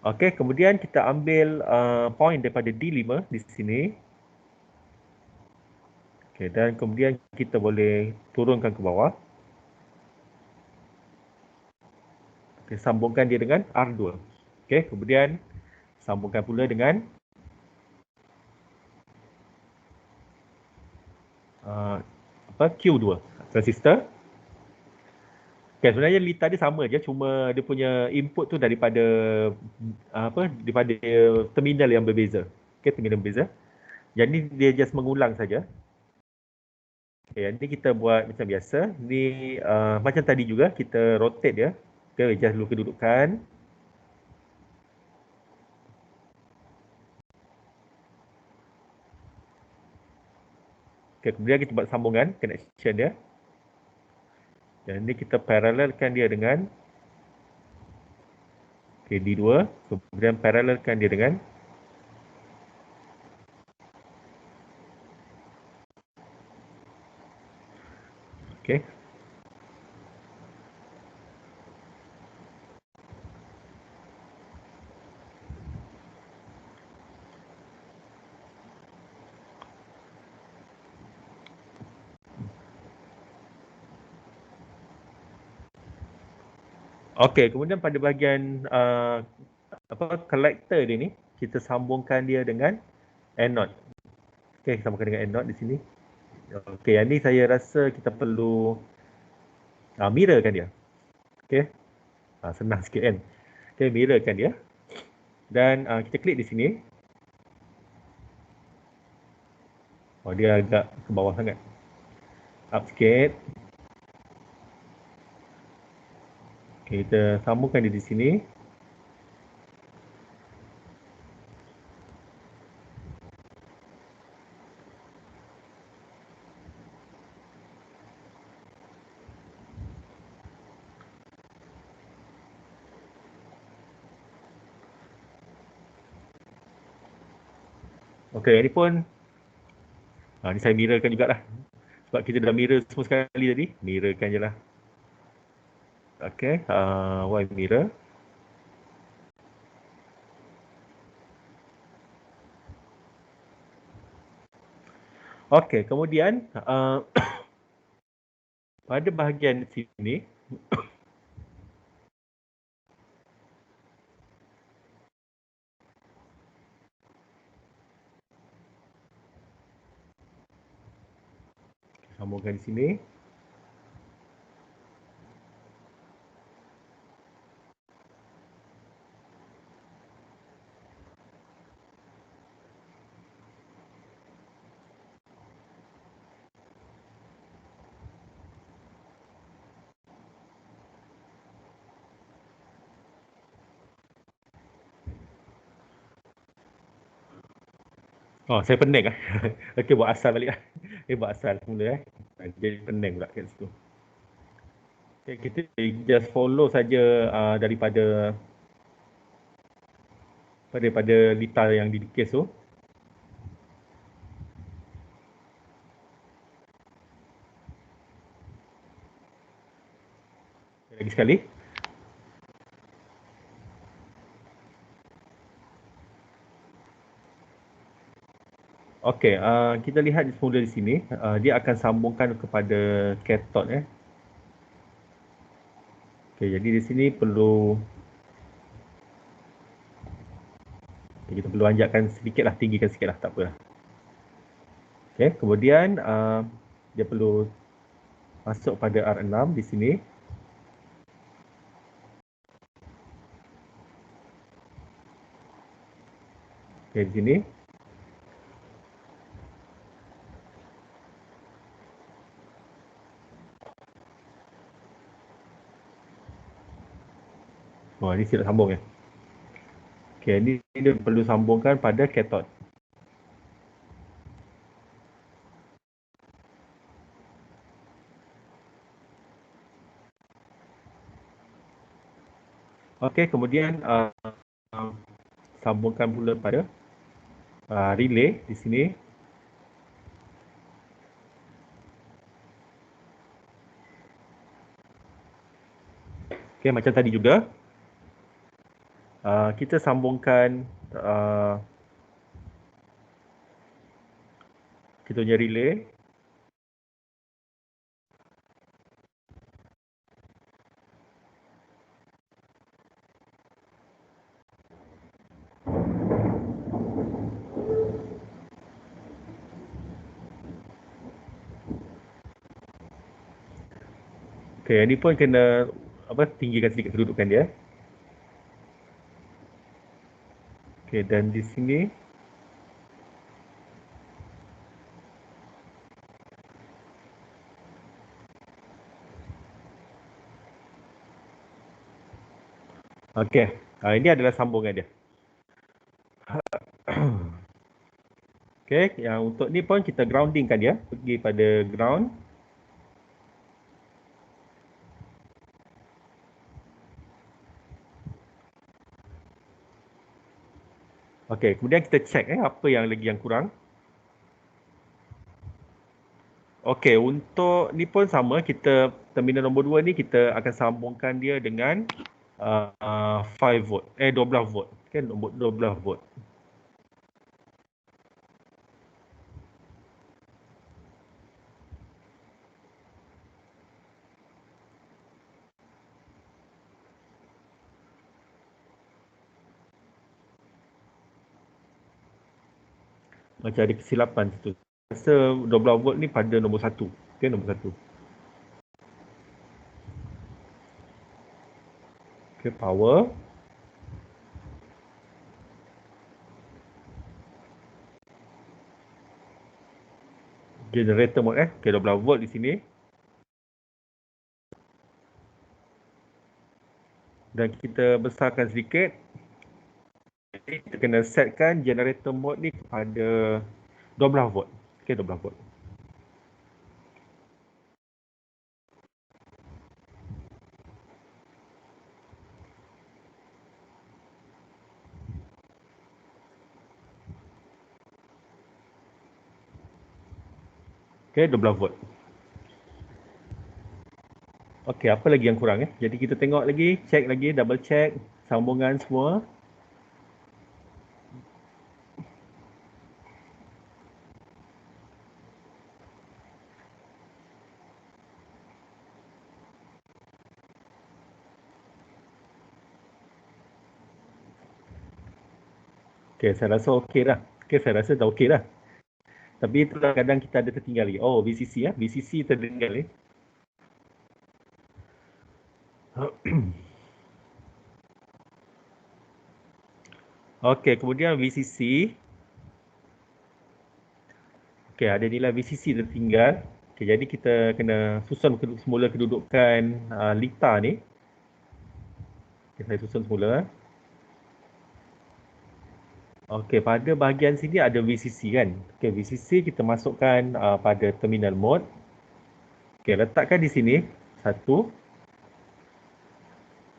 Okey, kemudian kita ambil point daripada D5 di sini. Okey, dan kemudian kita boleh turunkan ke bawah. Okey, sambungkan dia dengan R2. Okey, kemudian sambungkan pula dengan Q2 transistor. Okay, sebenarnya litar dia sama je, cuma dia punya input tu daripada daripada terminal yang berbeza. Okay, terminal berbeza. Jadi dia just mengulang saja. Okay, nanti kita buat macam biasa. Ni macam tadi juga kita rotate dia. Okay, adjust dulu kedudukan. Okay, kemudian kita buat sambungan connection dia. Dan ini kita parallelkan dia dengan D2, kemudian parallelkan dia dengan Okey, kemudian pada bahagian collector dia ni, kita sambungkan dia dengan anode. Okey, sambungkan dengan anode di sini. Okey, yang ni saya rasa kita perlu mirrorkan dia. Okey. Senang sikit kan. Okey, mirrorkan dia. Dan kita klik di sini. Oh, dia agak ke bawah sangat. Up sikit. Okay, kita sambungkan dia di sini. Okay, ini pun ni saya mirrorkan jugalah. Sebab kita dah mirror semua sekali tadi. Mirrorkan je lah. Okay, Y mirror. Okay, kemudian pada bahagian sini sambungkan di sini. Oh, saya pening lah. Okey, buat asal balik lah. Buat asal semula jadi pening pula kat situ. Okay, kita just follow saja daripada litar yang dilukis tu. Lagi sekali. Okey, kita lihat semula di sini. Dia akan sambungkan kepada cathode. Okey, jadi di sini perlu kita perlu anjakkan sedikit lah, tinggikan sikit lah, tak apa lah. Okey, kemudian dia perlu masuk pada R6 di sini. Okey, di sini. Oh, ini silap sambung ya. Okey, ini dia perlu sambungkan pada cathode. Okey, kemudian sambungkan pula pada relay di sini. Okey, macam tadi juga. Kita sambungkan kita punya relay. Okey, ini pun kena tinggikan sedikit kedudukan dia. Okey, dan di sini okey, ini adalah sambungan dia. Okey, yang untuk ni pun kita groundingkan dia, pergi pada ground. Okey, kemudian kita check apa yang lagi yang kurang. Okey, untuk ni pun sama, kita terminal nombor 2 ni kita akan sambungkan dia dengan 5 volt, 12 volt, kan, nombor 12 volt. Macam ada kesilapan situ. Rasa 12 volt ni pada nombor 1, kan, nombor 1. Okey, power. Generator mode okey, 12 volt di sini. Dan kita besarkan sedikit. Jadi kita kena setkan generator mode ni kepada 12 volt. Okey, 12 volt. Okey, 12 volt. Okey, apa lagi yang kurang Jadi kita tengok lagi, check lagi, double check sambungan semua. Okey, saya rasa okey dah. Okey, saya rasa dah okey dah. Tapi itulah kadang kita ada tertinggal lagi. Oh, VCC VCC tertinggal ni. Okey, kemudian VCC. Okey, ada nilai VCC tertinggal. Okey, jadi kita kena susun semula kedudukan lita ni. Okey, saya susun semula. Okey, pada bahagian sini ada VCC kan. Okey, VCC kita masukkan pada terminal mode. Okey, letakkan di sini satu.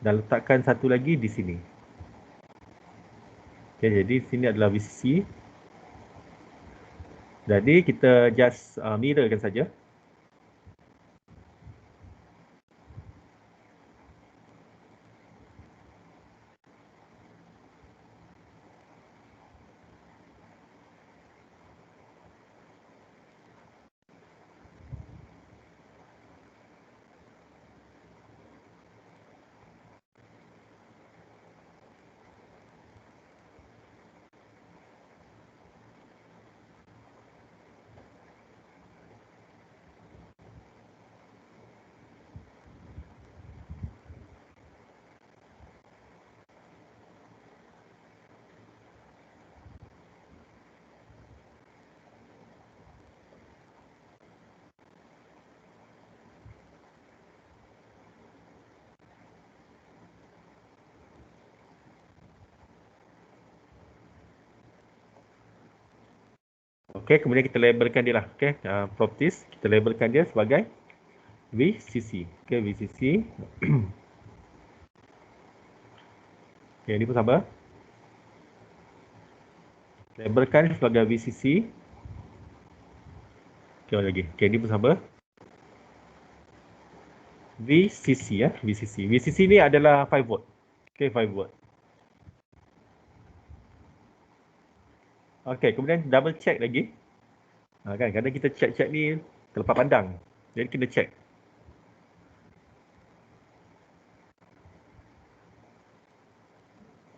Dan letakkan satu lagi di sini. Okey, jadi sini adalah VCC. Jadi kita just mirrorkan saja. Okey, kemudian kita labelkan dia lah. Okey, properties kita labelkan dia sebagai VCC. Okey, VCC. Okay, ini pun sama. Labelkan sebagai VCC. Okay, lagi. Okay, ini pun sama. VCC ya, VCC. VCC ni adalah 5 volt. Okay, 5 volt. Okay, kemudian double check lagi. Kan, kadang kita check ni terlepas pandang. Jadi kena check.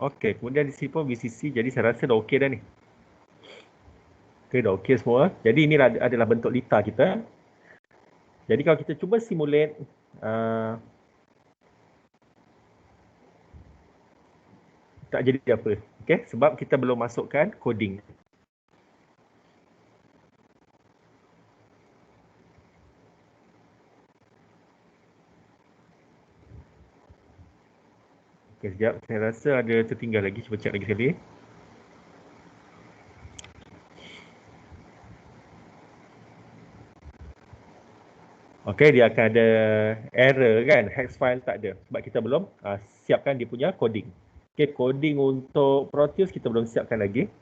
Okay, kemudian di sini pun VCC, jadi saya rasa dah okey dah ni. Okay, dah okey semua. Jadi ini adalah bentuk lita kita. Jadi kalau kita cuba simulate tak jadi apa. Okay, sebab kita belum masukkan coding. Okay, sekejap. Saya rasa ada tertinggal lagi. Cuba check lagi sekali. Okay, dia akan ada error kan. Hex file tak ada. Sebab kita belum siapkan dia punya coding. Okay, coding untuk Proteus kita belum siapkan lagi.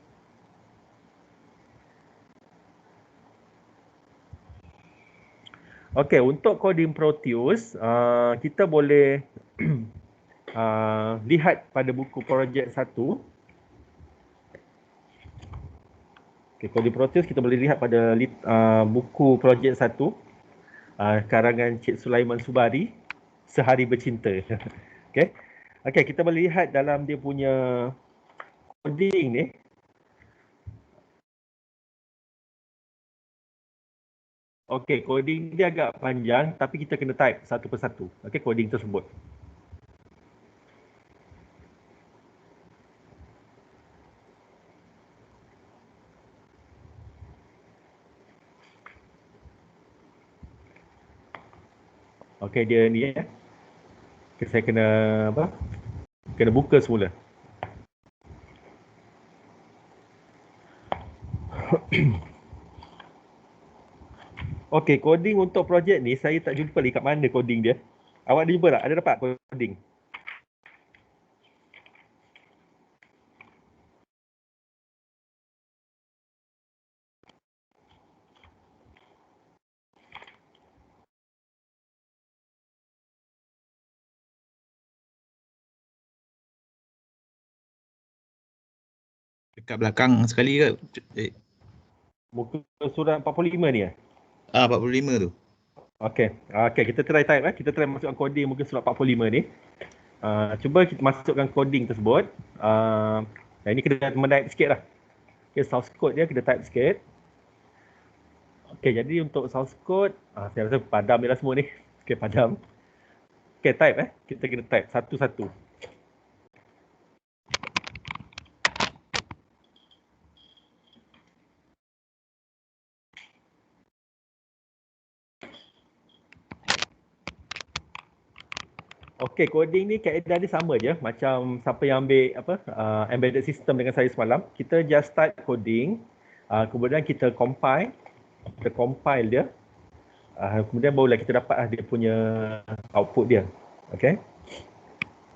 Okay, untuk coding Proteus, kita boleh lihat pada buku projek 1. Okay, coding Proteus kita boleh lihat pada buku projek 1. Karangan Cik Sulaiman Subari, Sehari Bercinta. Okay. Okay, kita boleh lihat dalam dia punya coding ni. Okay, coding dia agak panjang tapi kita kena type satu persatu. Okay, coding tersebut. Okay, dia ni ya. Okay, saya kena apa? Kena buka semula. Okay, coding untuk projek ni saya tak jumpa lagi kat mana coding dia. Awak ada jumpa tak? Ada dapat coding? Dekat belakang sekali ke? Muka surat 45 ni ya? 45 tu. Okay. Okay, kita try type Kita try masukkan coding muka surat 45 ni. Cuba kita masukkan coding tersebut. Ini kena menaip sikit lah. Okay, source code dia kena type sikit. Okay, jadi untuk source code, saya rasa padam je lah semua ni. Okay, padam. Okay, type Kita kena type satu-satu. Okay, coding ni kaedah dia sama je. Macam siapa yang ambil embedded system dengan saya semalam. Kita just start coding. Kemudian kita compile. Kita compile dia. Kemudian barulah kita dapat dia punya output dia. Okay.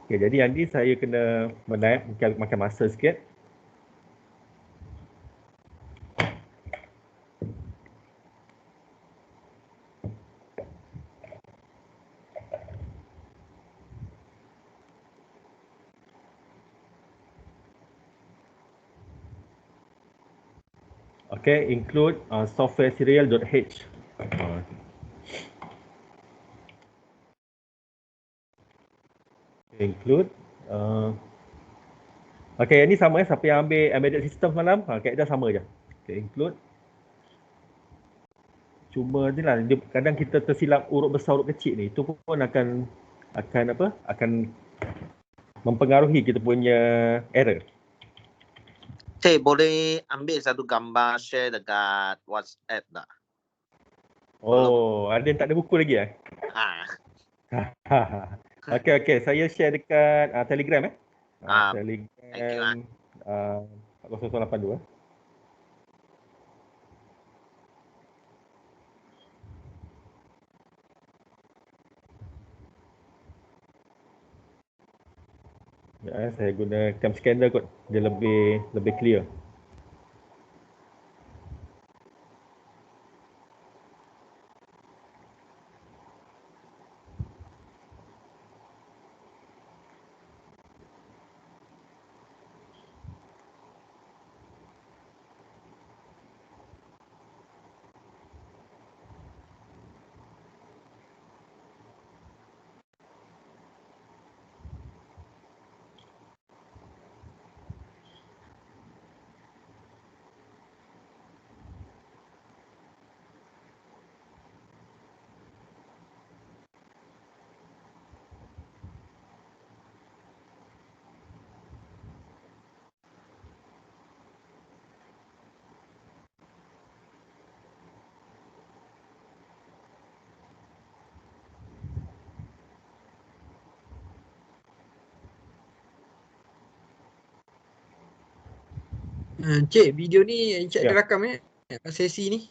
Okay, jadi yang ni saya kena menaip, makan masa sikit. Okay, include software serial.h. Include. Okay, yang ni sama siapa yang ambil embedded system semalam, kaedah sama je. Okay, include. Cuma ni lah, kadang kita tersilap huruf besar, huruf kecil ni. Itu pun akan mempengaruhi kita punya error. Cik, boleh ambil satu gambar share dekat WhatsApp tak? Oh, ada yang tak ada buku lagi Okay, saya share dekat Telegram Telegram 4082. Ya, saya guna cam scanner kot. Dia lebih clear. Cik, video ni Encik Ya. ada rakam sesi ni?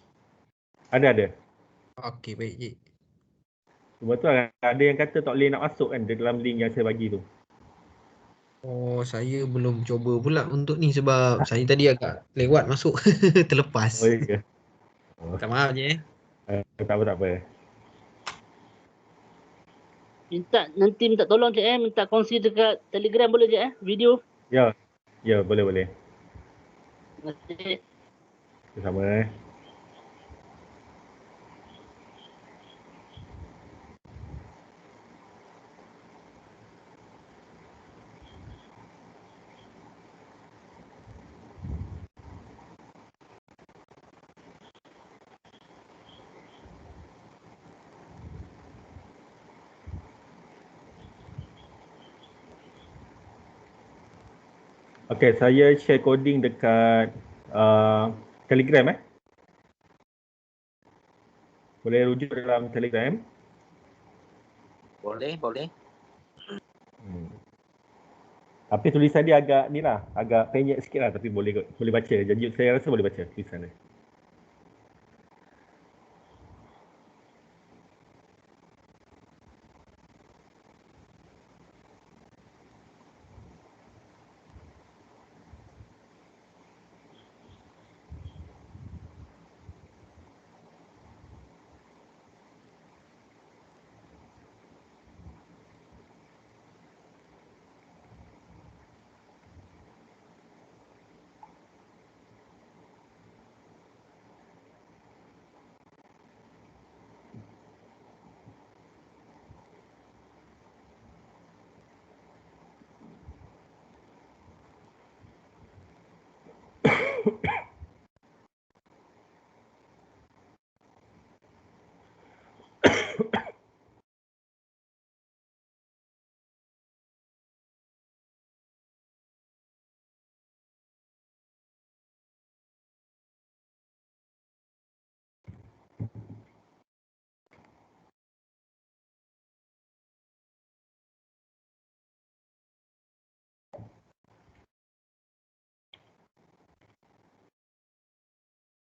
Ada. Okey, baik cik. Cuma tu ada yang kata tak boleh nak masuk kan dalam link yang saya bagi tu. Oh, saya belum cuba pula untuk ni sebab saya tadi agak lewat masuk. Terlepas. Oh ya. Oh, Minta maaf je tak apa. Nanti minta tolong cik minta kongsi dekat Telegram boleh cik video. Ya. Ya, boleh. Terima kasih. Sama. Okey, saya share coding dekat Telegram Boleh rujuk dalam Telegram. Boleh. Tapi tulisan dia agak ni lah, agak penyek sikit lah tapi boleh baca. Jadi saya rasa boleh baca tulisan dia.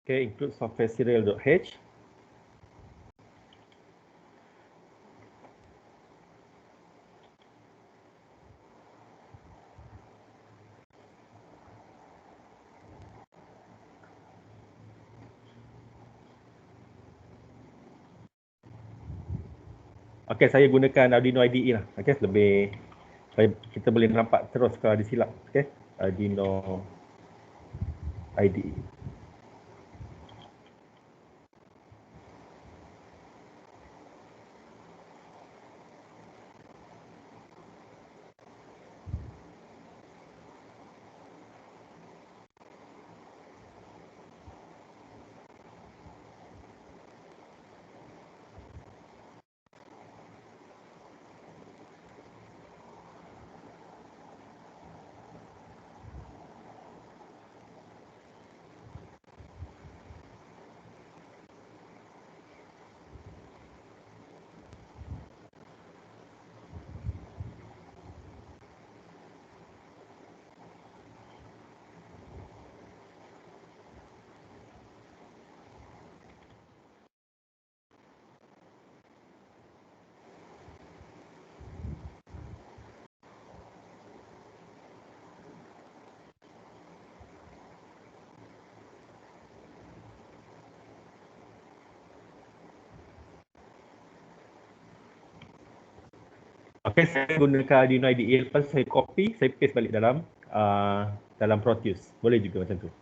Okay, include software serial.h. Okay, saya gunakan Arduino IDE lah. Okay, kita boleh nampak terus kalau ada silap. Okay, Arduino IDE. Okay, saya gunakan Arduino IDE, lepas saya copy, saya paste balik dalam Proteus. Boleh juga macam tu.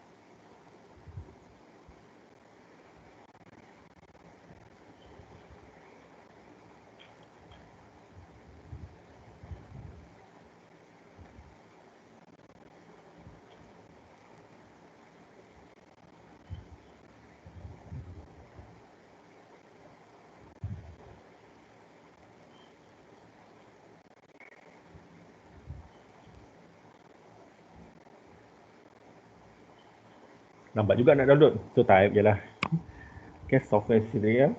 Nampak juga nak download. So type je lah. Okay, software serial.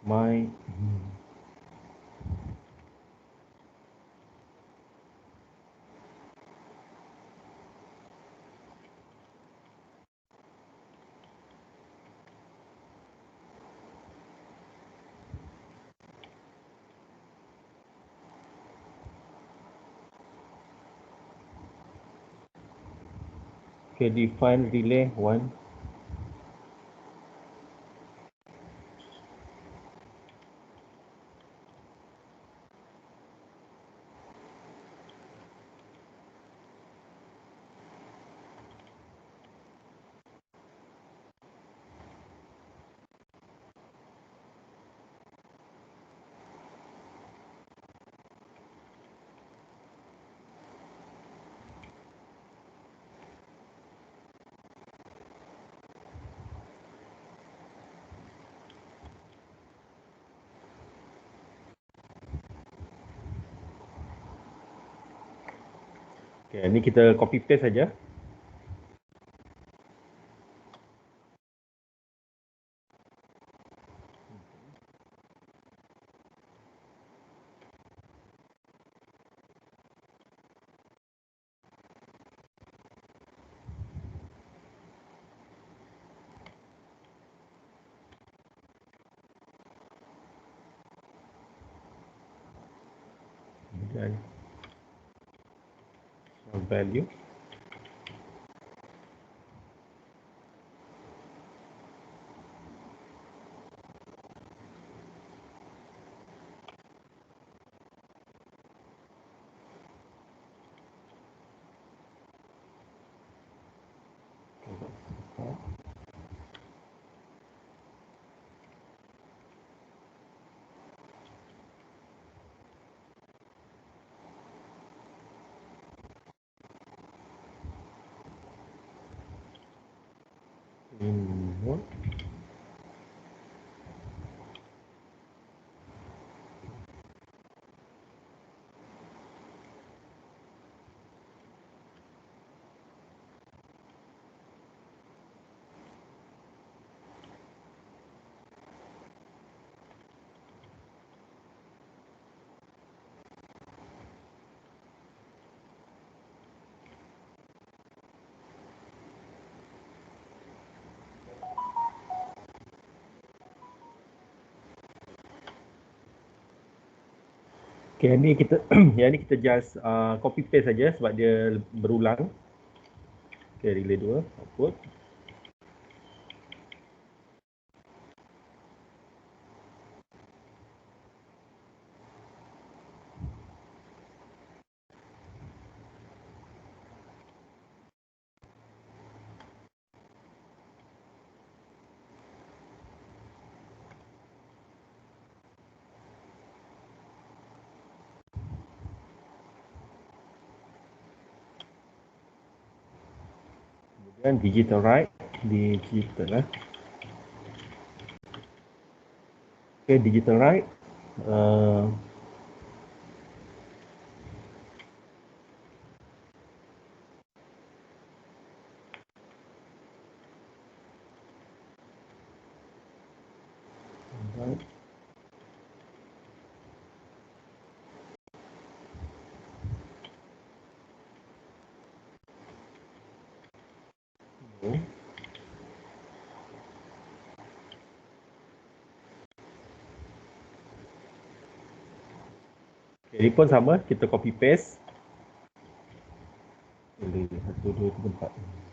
My Okay, define relay 1. Okay, ni kita copy paste saja. Kemudian value. Input. Okay, ni kita yang ni kita just copy paste saja sebab dia berulang. Okay, relay 2 output. Kemudian digital write, digital lah. Okay, digital write. Right. Okay, ini pun sama, kita copy paste. Boleh 1, 2, 3, 4.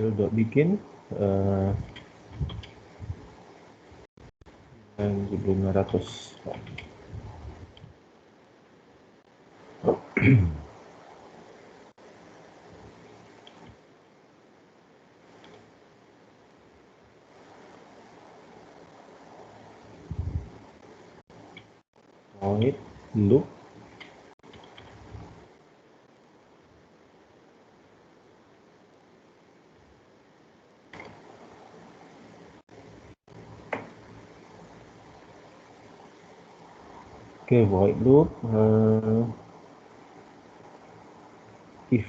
Dot begin dan 1500. Void loop okay, void loop if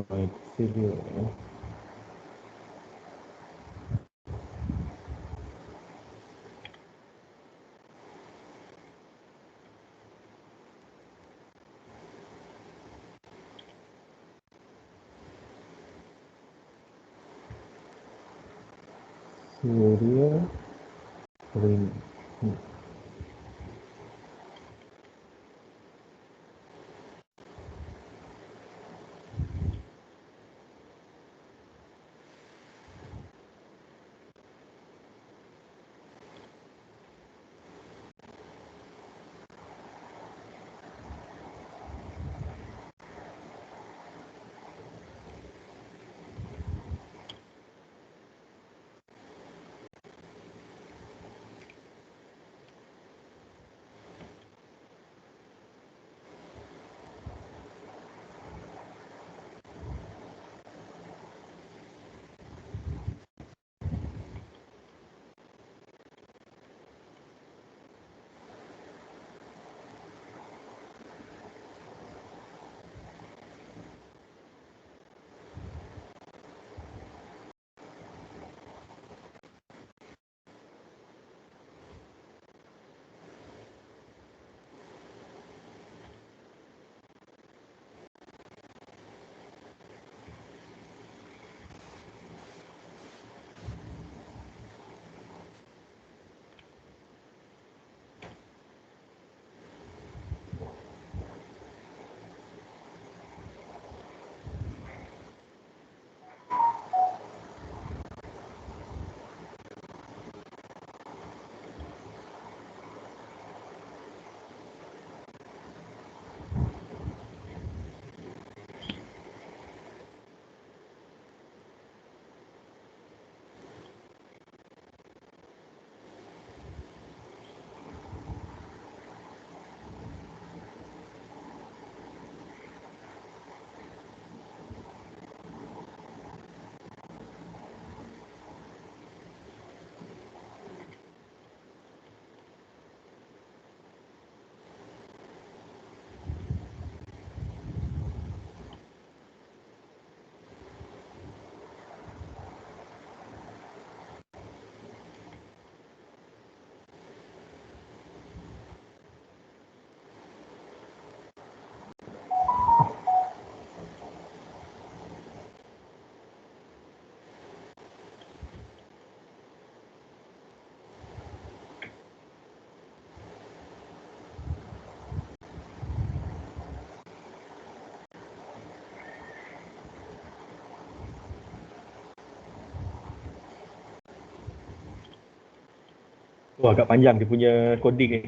by serial. Serial print. agak panjang dia punya coding ni.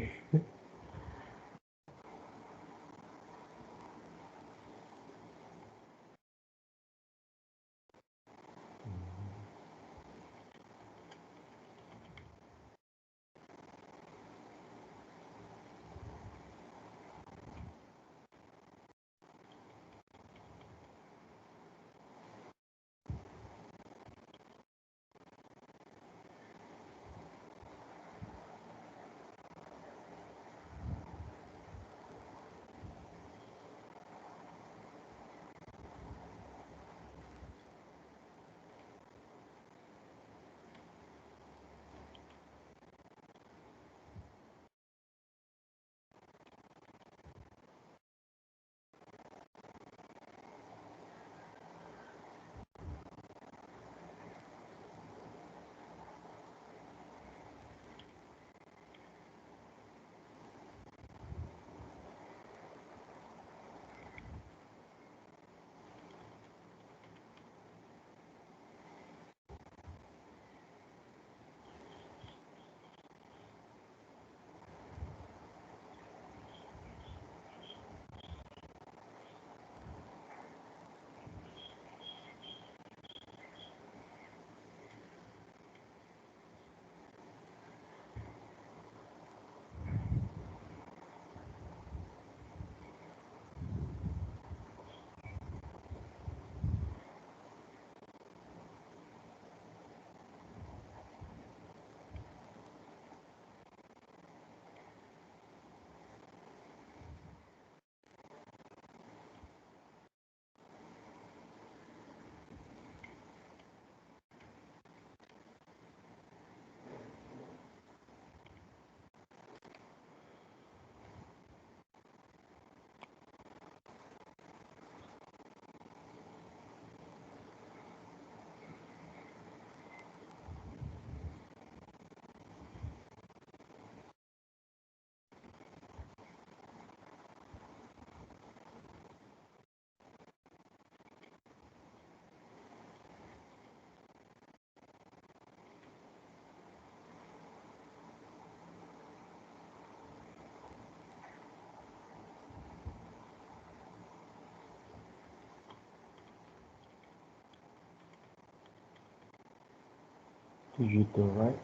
Gitu, right?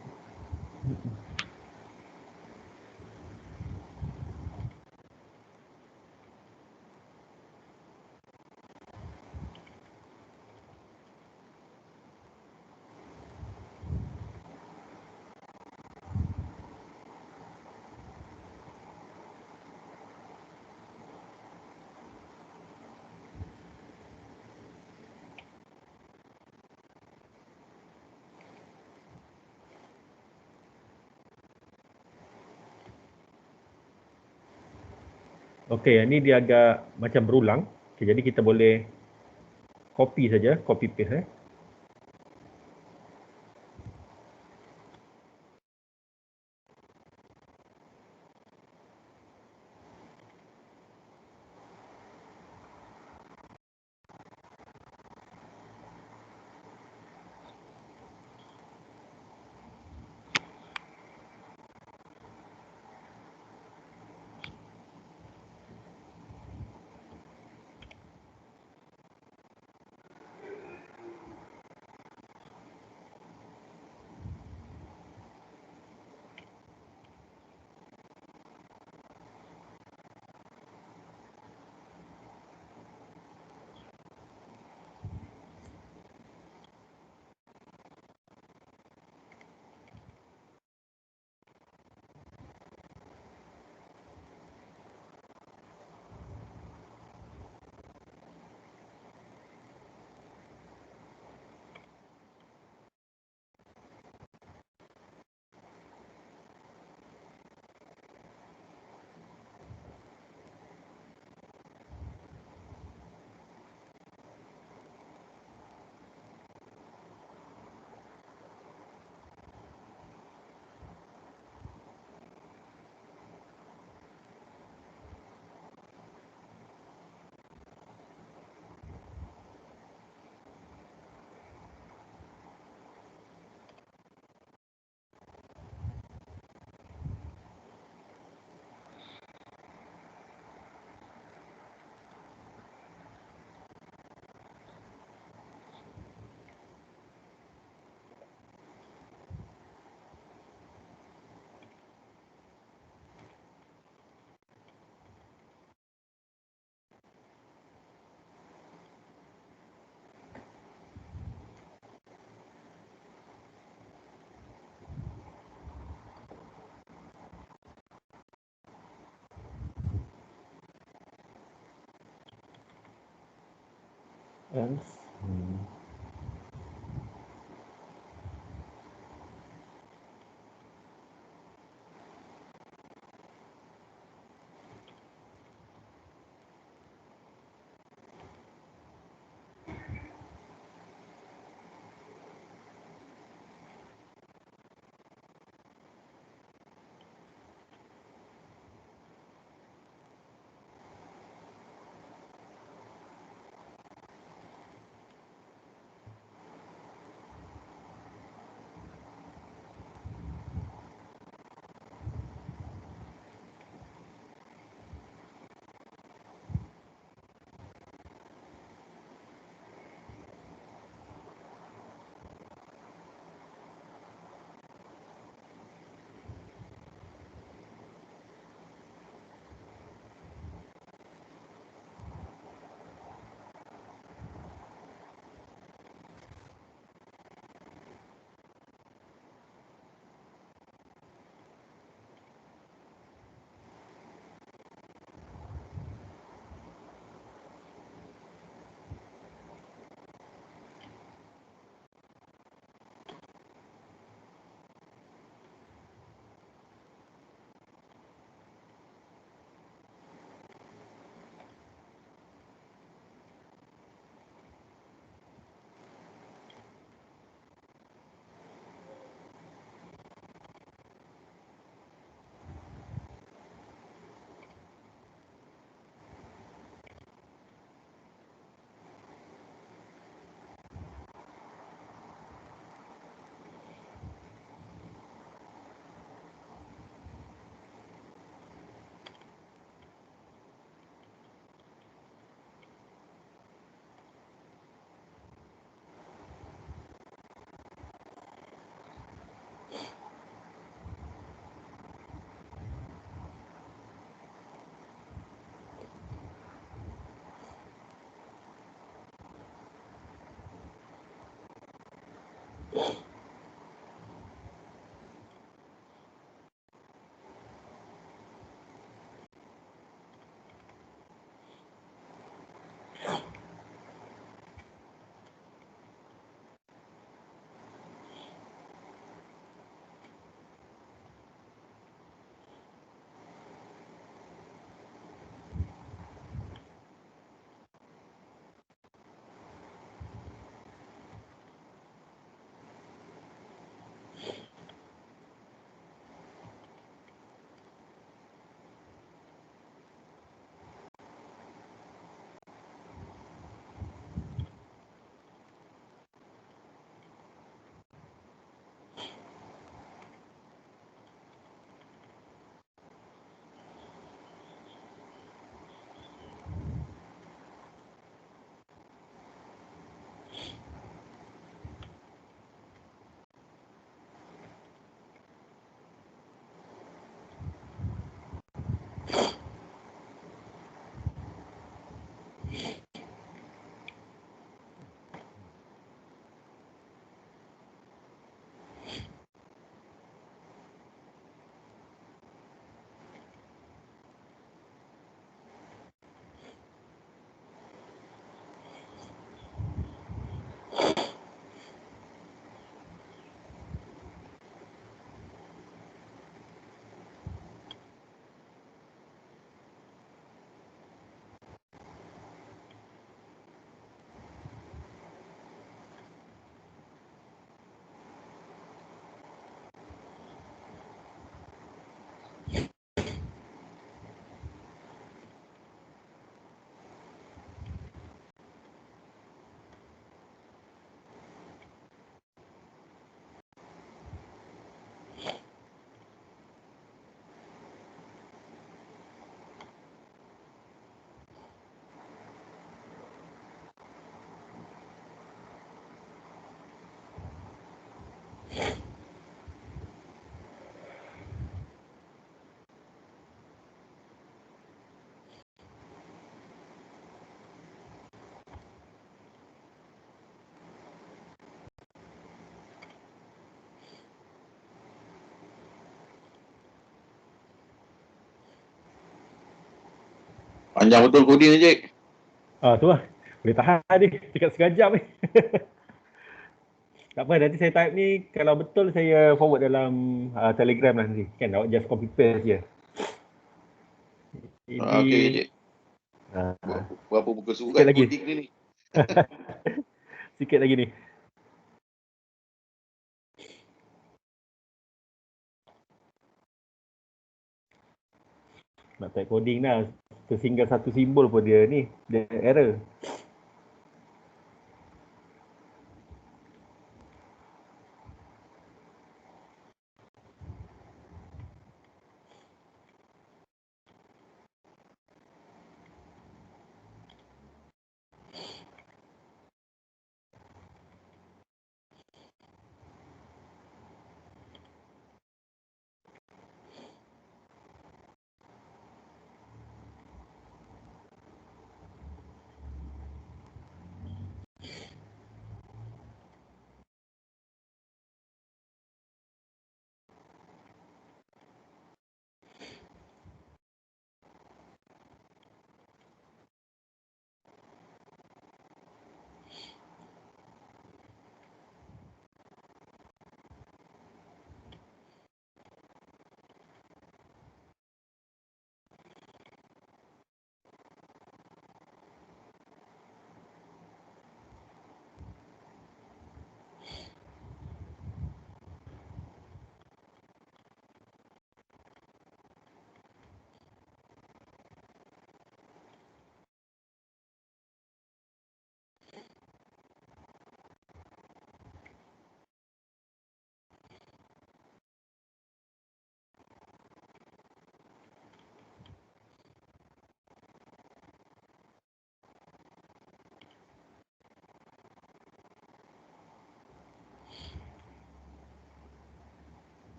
Okey, yang ni dia agak macam berulang. Okay, jadi kita boleh copy saja, copy paste. else. Panjang betul coding ni, Cik. Tu lah. Boleh tahan ni, cakap sekejap ni. Tak apa, nanti saya type ni, kalau betul saya forward dalam Telegram lah nanti. Kan, awak just copy paste je. Ini... Okey, Cik. Ah, Berapa buku sikit surat lagi. coding dia ni? Sikit lagi ni. Nak type coding dah. Tersinggah satu simbol pun dia ni. Dia error.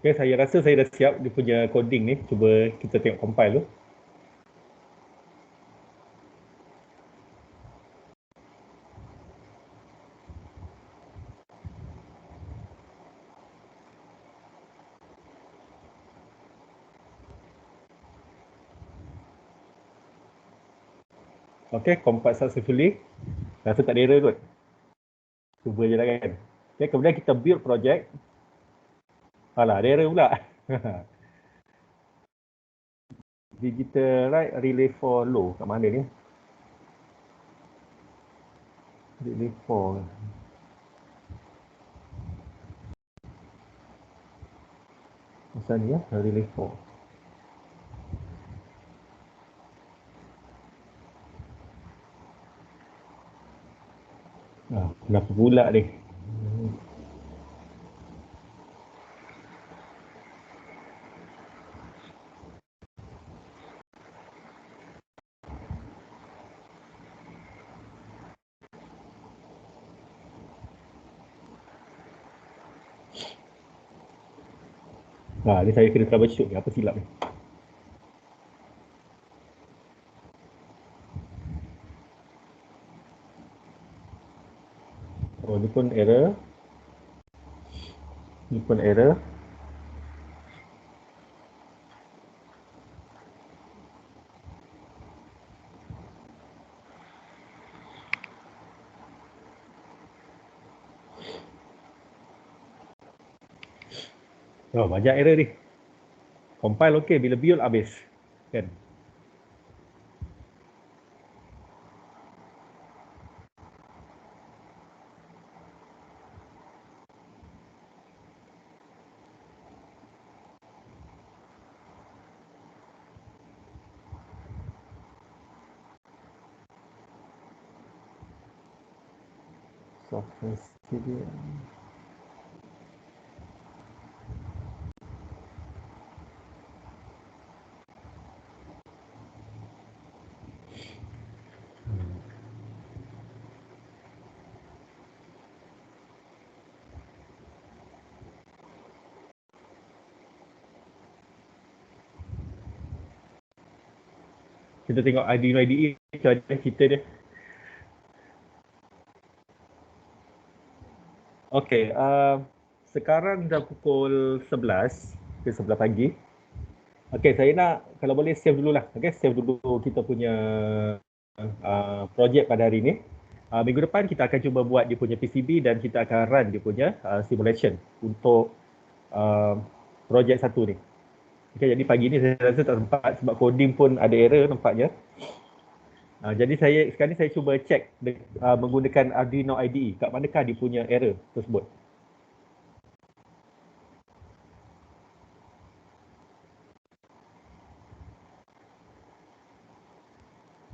Okay, saya rasa saya dah siap dia punya coding ni. Cuba kita tengok compile tu. Okay, compile successfully. Rasa tak ada error kot. Cuba je lah kan. Okay, kemudian kita build project. Alah, ada error pula. Digital right relay for low. Kat mana ni? Relay for. Macam ni ya, relay for. Kenapa pula ni? Ni saya kena troubleshoot ni, apa silap ni? Oh, ni pun error. Ni pun error. Oh, banyak error ni. Compile okey, bila build habis. Kan? Software dia. Kita tengok Arduino IDE tu ada cerita dia. Okey, sekarang dah pukul 11 ke 11 pagi. Okey, saya nak kalau boleh save dululah. Okey, save dulu kita punya projek pada hari ni. Minggu depan kita akan cuba buat dia punya PCB dan kita akan run dia punya simulation untuk projek satu ni. Okey, jadi pagi ni saya rasa tak sempat sebab coding pun ada error nampaknya. Jadi sekarang ni saya cuba check menggunakan Arduino IDE kat manakah dia punya error tersebut.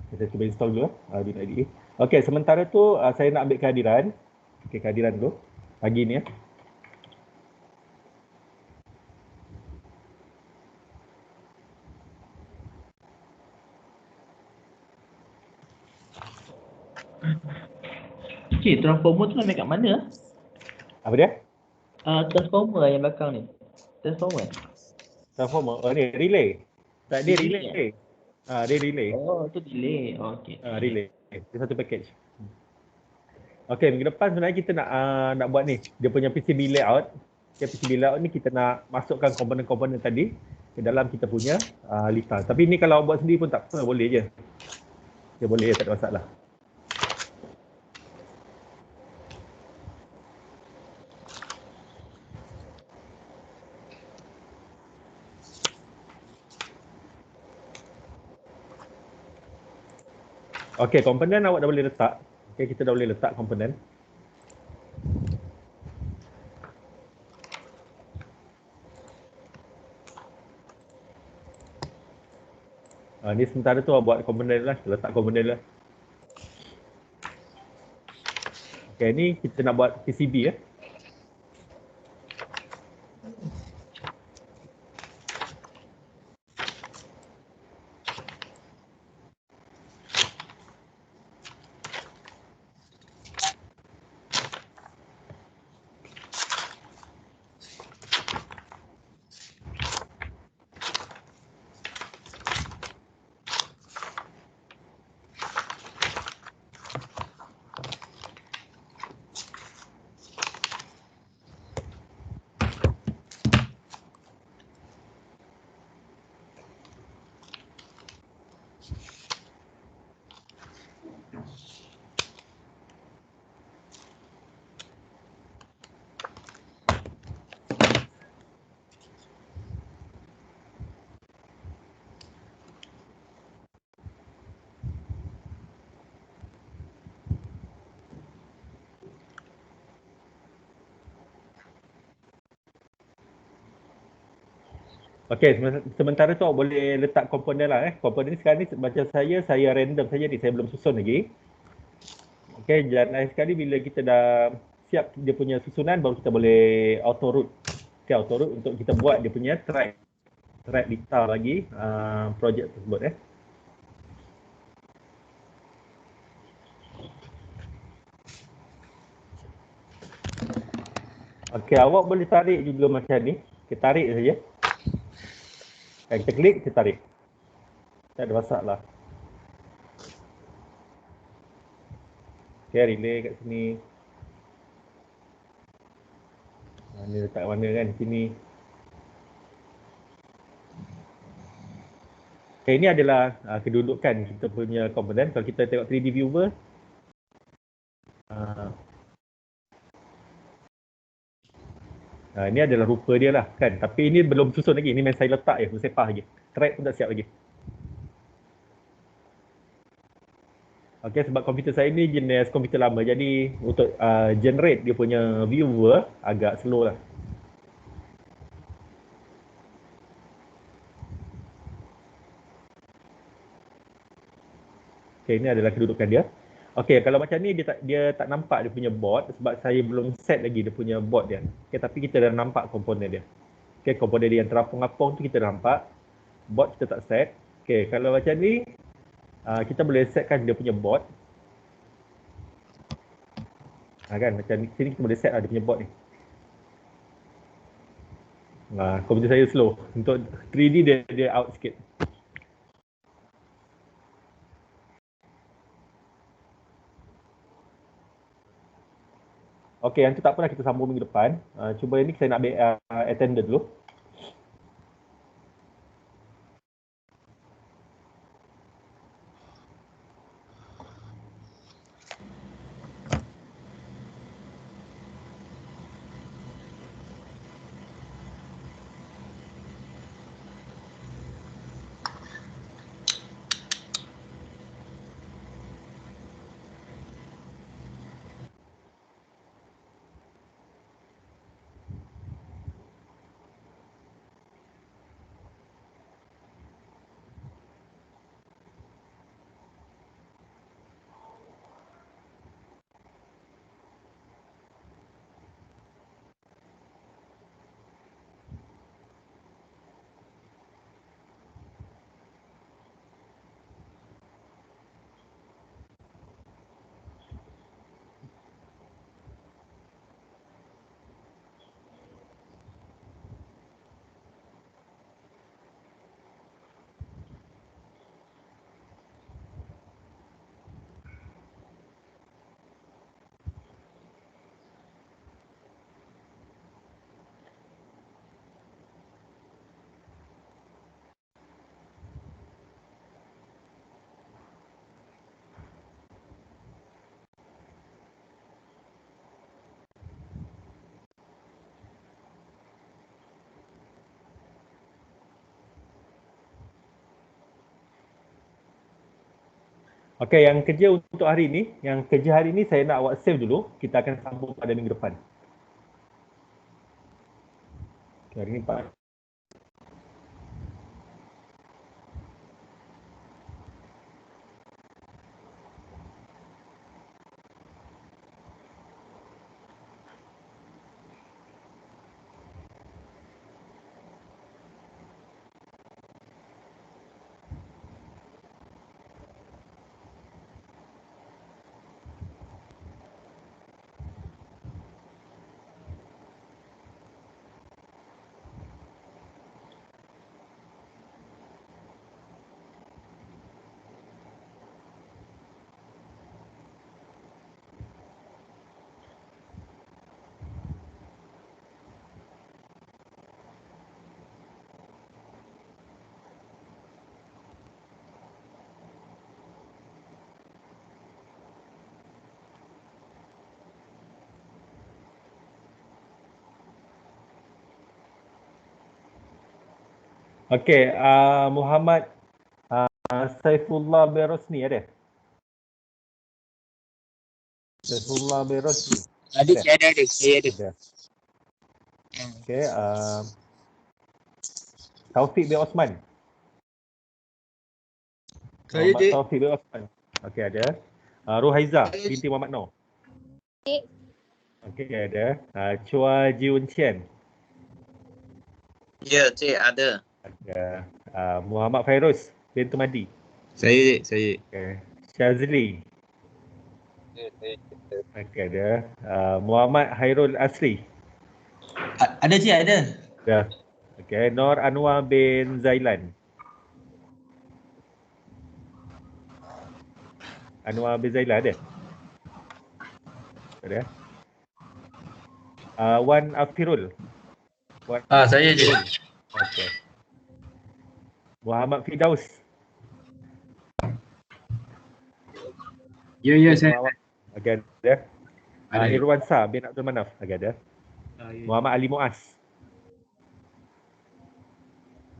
Kita cuba install dulu Arduino IDE. Okey, sementara tu saya nak ambil kehadiran. Okey, kehadiran dulu pagi ni ya. Cik, transformer tu ambil kat mana? Apa dia? Transformer yang belakang ni. Transformer. Transformer. Oh ni relay. Tak, dia Relay relay. Dia relay. Oh, tu delay. Oh, okey. Relay. Dia satu package. Okey, minggu depan sebenarnya kita nak buat ni. Dia punya PCB layout. Okay, PCB layout ni kita nak masukkan komponen-komponen tadi ke dalam kita punya lita. Tapi ni kalau buat sendiri pun tak apa, boleh je. Okay, boleh je, tak ada masalah. Okey, komponen awak dah boleh letak. Okey, kita dah boleh letak komponen. Ni sementara tu awak buat komponen lah, kita letak komponen lah. Okey, ni kita nak buat PCB ya. Okey, sementara tu awak boleh letak komponen lah Komponen ni sekarang ni macam saya random saja ni, saya belum susun lagi. Okey, dan sekali bila kita dah siap dia punya susunan baru kita boleh auto root. Okey, auto root untuk kita buat dia punya track lita bagi projek tersebut Okey, awak boleh tarik juga macam ni. Kita tarik saja. Kita klik, kita tarik. Tak ada masalah. Okay, relay kat sini. Ni letak mana kan, di sini. Okay, ini adalah kedudukan kita punya komponen. Kalau kita tengok 3D viewer, ini adalah rupa dia lah kan. Tapi ini belum susun lagi. Ini main saya letak je, sepah lagi. Track pun tak siap lagi. Okey, sebab komputer saya ni jenis komputer lama. Jadi untuk generate dia punya viewer agak slow lah. Okey, ini adalah kedudukan dia. Okey, kalau macam ni dia tak nampak dia punya board sebab saya belum set lagi dia punya board dia. Okey, tapi kita dah nampak komponen dia. Okey, komponen dia yang terapung-apung tu kita dah nampak. Board kita tak set. Okey, kalau macam ni kita boleh setkan dia punya board. Kan macam ni sini kita boleh set dia punya board ni. Komputer saya slow. Untuk 3D dia out sikit. Okey, yang tu tak apalah, kita sambung minggu depan. Cuba ini saya nak ambil attendant dulu. Okey, yang kerja untuk hari ni, saya nak awak save dulu. Kita akan sambung pada minggu depan. Okay, hari ni 4. Okey, Muhammad Saifullah Berosni ada? Saifullah Berosni. Ada. Saya ada. Okey, Taufik bin Osman. Saya je. Taufik bin Osman. Okey, ada. Ruhaiza binti Muhammad Noor. Okey, ada. Chua Jiun Chen. Ya, cik ada. Ada. Muhammad Fairuz binti Madi. Saya. Okey. Syazli. Saya Okey, ada. Muhammad Hairul Asri. Ada cik, ada. Dah. Okey, Nur Anwar bin Zailan. Anwar bin Zailan ada? Ada. Wan Afirul. Saya je. Okey. Muhammad Fidaus. Ya, saya. Okey, ada. Ada. Irwan Sa bin Abdul Manaf. Okey, ada. Muhammad Ali Muaz.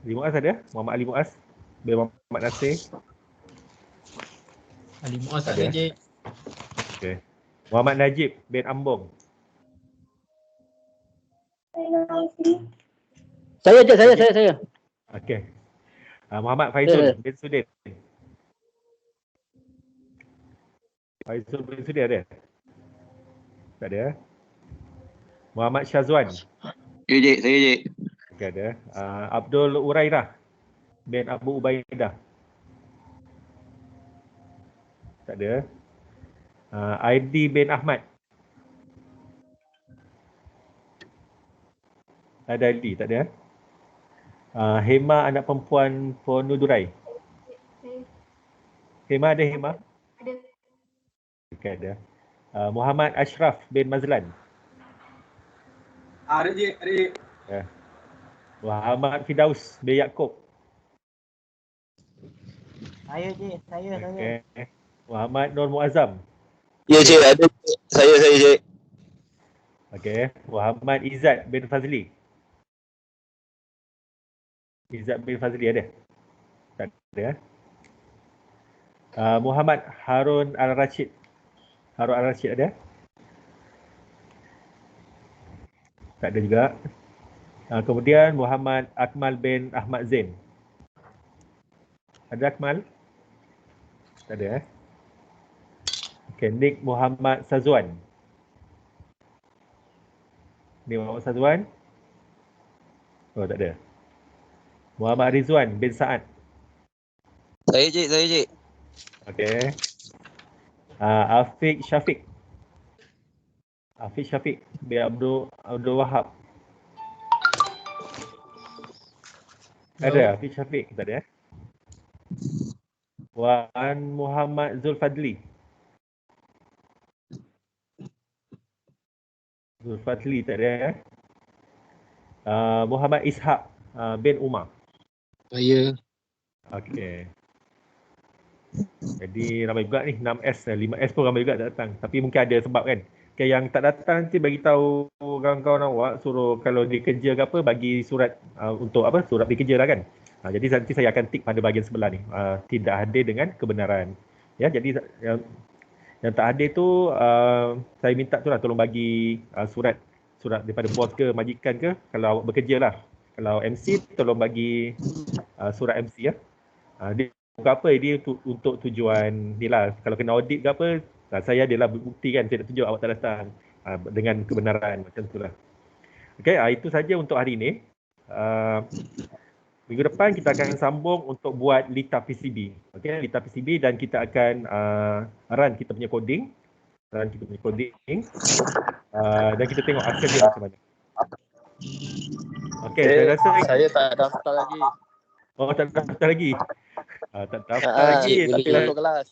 Ali Muaz ada? Muhammad Ali Muaz bin Muhammad Nasir. Ali Muaz Ada. ada je. Okey. Muhammad Najib bin Ambong. Saya je, saya. Okey. Muhammad Faizul bin Sudin. Faizul bin Sudi ada? Tak ada. Muhammad Syazwan. Ya, Cik. Saya, Cik. Tak ada. Abdul Urairah bin Abu Ubaidah. Tak ada. Aidi bin Ahmad. Ada Aidi, tak ada. Hema anak perempuan Ponudurai. Hema ada Hema? Ada. Okay, ada. Muhammad Ashraf bin Mazlan. Ada, Cik. Ada, Cik. Muhammad Fidaus bin Yaakob. Saya, Cik. Saya. Okay. Muhammad Nur Muazzam. Ya, Cik. Ada, Cik. Saya, Cik. Okay. Muhammad Izzat bin Fazli. Izzat bin Fazli ada? Tak ada. Muhammad Harun Al-Rashid. Harun Al-Rashid ada? Tak ada juga. Kemudian Muhammad Akmal bin Ahmad Zain. Ada Akmal? Tak ada. Okay, Nick Muhammad Sazwan. Nick Muhammad Sazwan? Oh, tak ada. Muhammad Rizwan bin Sa'ad. Saya, Cik. Okay. Afiq Syafiq. Afiq Syafiq bin Abdul Wahab. Ada Afiq Syafiq, tak ada. Wan Muhammad Zulfadli. Zulfadli tak ada. Muhammad Ishaq bin Umar. Saya. Okey. Jadi ramai juga ni, 6S, 5S pun ramai juga tak datang. Tapi mungkin ada sebab kan. Okay, yang tak datang nanti bagi tahu kawan-kawan awak, suruh kalau dia kerja ke apa, bagi surat untuk apa, surat dia kerja lah kan. Jadi nanti saya akan tik pada bahagian sebelah ni. Tidak hadir dengan kebenaran. Ya, jadi yang tak hadir tu saya minta tu lah, tolong bagi surat daripada bos ke majikan ke, kalau awak bekerja lah. Kalau MC tolong bagi surat MC ya. Dia bukan apa, dia untuk tujuan ni lah, kalau kena audit ke apa, saya adalah bukti kan, saya nak tunjuk awak tak datang dengan kebenaran macam tu lah. Okay, itu saja untuk hari ni. Minggu depan kita akan sambung untuk buat Lita PCB. Okay, Lita PCB, dan kita akan run kita punya coding. Dan kita tengok hasil dia macam mana. Okay, saya rasa Saya tak daftar lagi. Oh, tak daftar lagi? Tak daftar lagi. Tapi masuk kelas.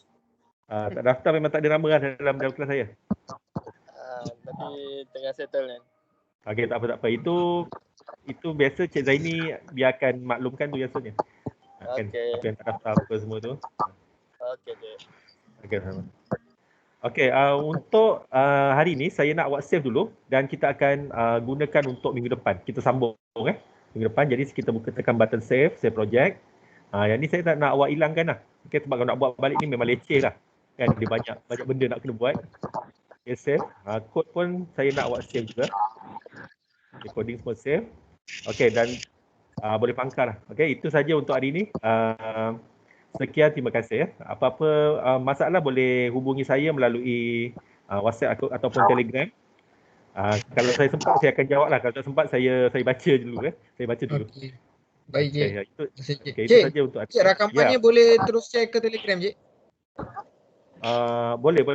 Tak daftar memang tak ada nama lah dalam kelas saya. Tapi tengah settle ni. Okey, tak apa. Itu biasa Cik Zaini dia akan maklumkan tu biasanya. Apa yang tak daftar apa semua tu. Okey, Cik. Okey, sama. Okey, untuk hari ni saya nak awak save dulu dan kita akan gunakan untuk minggu depan. Kita sambung minggu depan. Jadi kita tekan button save project. Yang ni saya tak nak awak hilangkan lah. Okay, sebab kalau nak buat balik ni memang leceh lah. Kan dia banyak benda nak kena buat. Okay, save. Code pun saya nak awak save juga. Okay, coding semua save. Okay, dan boleh pangkal lah. Okay, itu saja untuk hari ni. Sekian, terima kasih ya. Apa-apa masalah boleh hubungi saya melalui WhatsApp ataupun Telegram. Kalau saya sempat saya akan jawab lah. Kalau tak sempat saya baca dulu. Saya baca dulu. Okay. Baik, Cik. Itu saja untuk Cik, rakamannya boleh terus share ke Telegram, Cik? Boleh.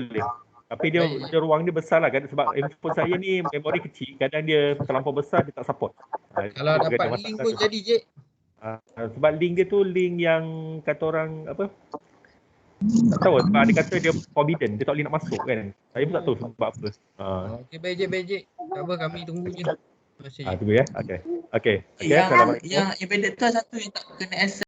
Tapi dia ruang dia besar lah kan, sebab handphone saya ni memori kecil, kadang dia terlampau besar dia tak support. Kalau dapat link pun jadi, Cik. Sebab link dia tu link yang kata orang apa, tak tahu, sebab dia kata dia forbidden, dia tak boleh nak masuk kan. Saya pun tak tahu sebab apa. Okey, baik Cik. Tak apa, kami tunggu je. Tunggu ya. Okey. Yang embedded tu satu yang tak kena access